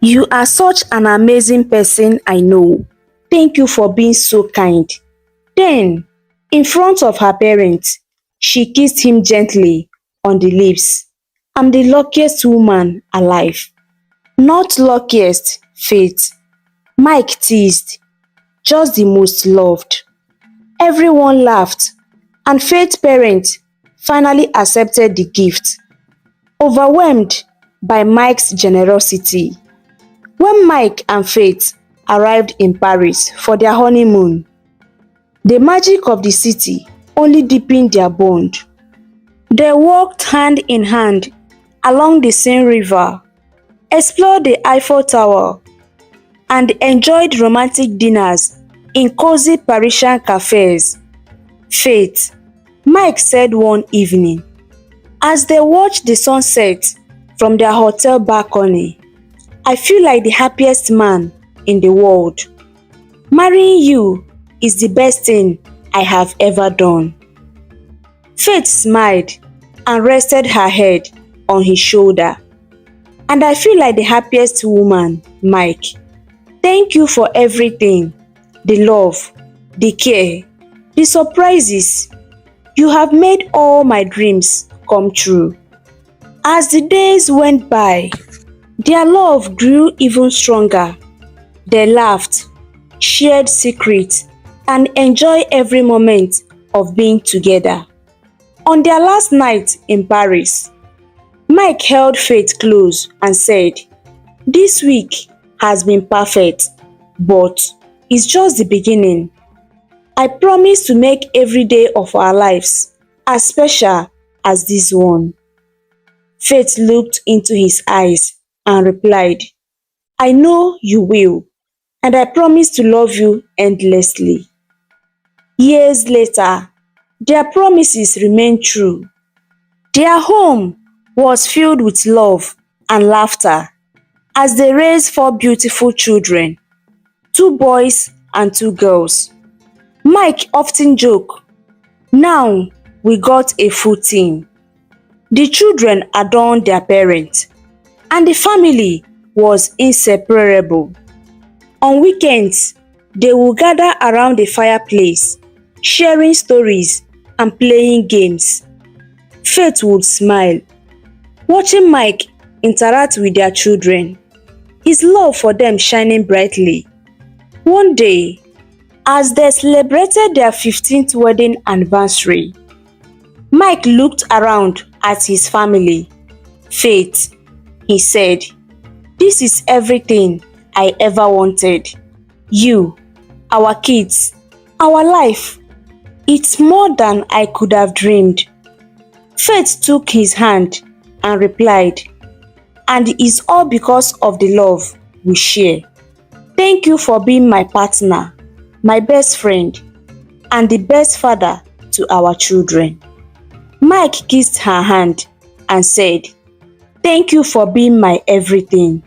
"You are such an amazing person, I know. Thank you for being so kind." Then, in front of her parents, she kissed him gently on the lips. "I'm the luckiest woman alive." "Not luckiest, Faith," Mike teased. "Just the most loved." Everyone laughed, and Faith's parents finally accepted the gift, overwhelmed by Mike's generosity. When Mike and Faith arrived in Paris for their honeymoon, the magic of the city only deepened their bond. They walked hand in hand along the Seine River, explored the Eiffel Tower, and enjoyed romantic dinners in cozy Parisian cafes. "Faith," Mike said one evening, as they watched the sunset from their hotel balcony, "I feel like the happiest man in the world. Marrying you is the best thing I have ever done." Faith smiled and rested her head on his shoulder. "And I feel like the happiest woman, Mike. Thank you for everything, the love, the care, the surprises. You have made all my dreams come true." As the days went by, their love grew even stronger. They laughed, shared secrets, and enjoyed every moment of being together. On their last night in Paris, Mike held Faith close and said, "This week has been perfect, but it's just the beginning. I promise to make every day of our lives as special as this one." Faith looked into his eyes and replied, "I know you will, and I promise to love you endlessly." Years later, their promises remained true. Their home was filled with love and laughter as they raised 4 beautiful children, 2 boys and 2 girls. Mike often joked, "Now we got a full team." The children adored their parents, and the family was inseparable. On weekends, they would gather around the fireplace, sharing stories and playing games. Faith would smile, watching Mike interact with their children, his love for them shining brightly. One day, as they celebrated their 15th wedding anniversary, Mike looked around at his family. "Faith," he said, "this is everything I ever wanted. You, our kids, our life. It's more than I could have dreamed." Faith took his hand and replied, "And it's all because of the love we share. Thank you for being my partner, my best friend, and the best father to our children." Mike kissed her hand and said, "Thank you for being my everything."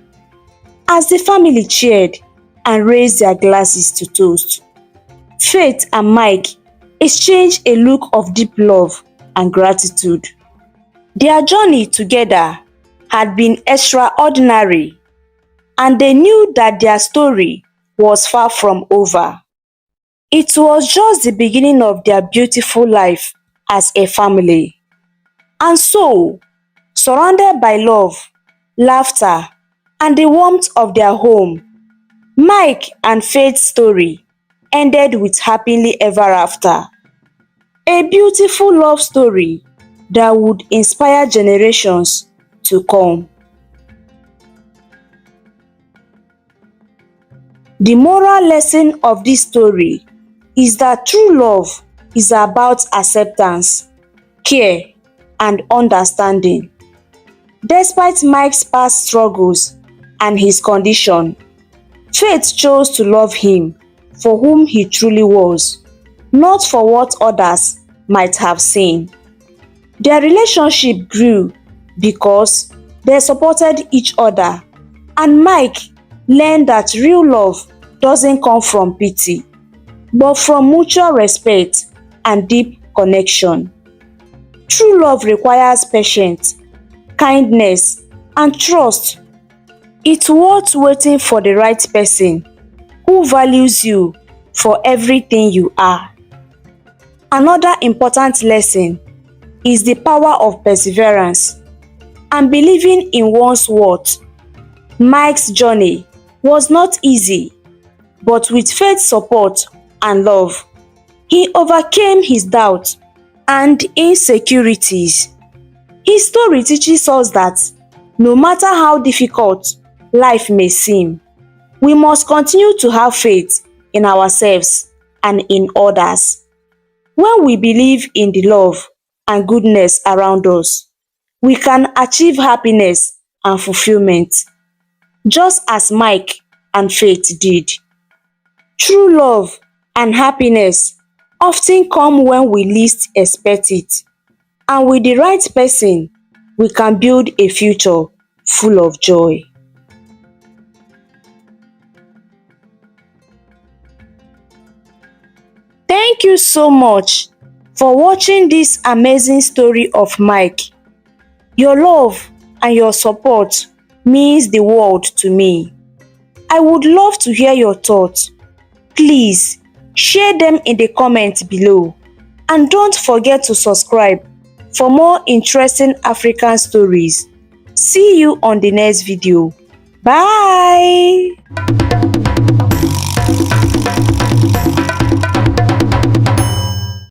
As the family cheered and raised their glasses to toast, Faith and Mike exchanged a look of deep love and gratitude. Their journey together had been extraordinary, and they knew that their story was far from over. It was just the beginning of their beautiful life as a family. And so, surrounded by love, laughter, and the warmth of their home, Mike and Faith's story ended with happily ever after. A beautiful love story that would inspire generations to come. The moral lesson of this story is that true love is about acceptance, care, and understanding. Despite Mike's past struggles and his condition, Faith chose to love him for whom he truly was, not for what others might have seen. Their relationship grew because they supported each other, and Mike learned that real love doesn't come from pity, but from mutual respect and deep connection. True love requires patience, kindness, and trust. It's worth waiting for the right person who values you for everything you are. Another important lesson is the power of perseverance and believing in one's worth. Mike's journey was not easy, but with Faith's support and love, he overcame his doubts and insecurities. His story teaches us that no matter how difficult life may seem, we must continue to have faith in ourselves and in others. When we believe in the love and goodness around us, we can achieve happiness and fulfillment, just as Mike and Faith did. True love and happiness often come when we least expect it, and with the right person, we can build a future full of joy. Thank you so much for watching this amazing story of Mike. Your love and your support means the world to me. I would love to hear your thoughts. Please share them in the comments below, and don't forget to subscribe for more interesting African stories. See you on the next video. Bye.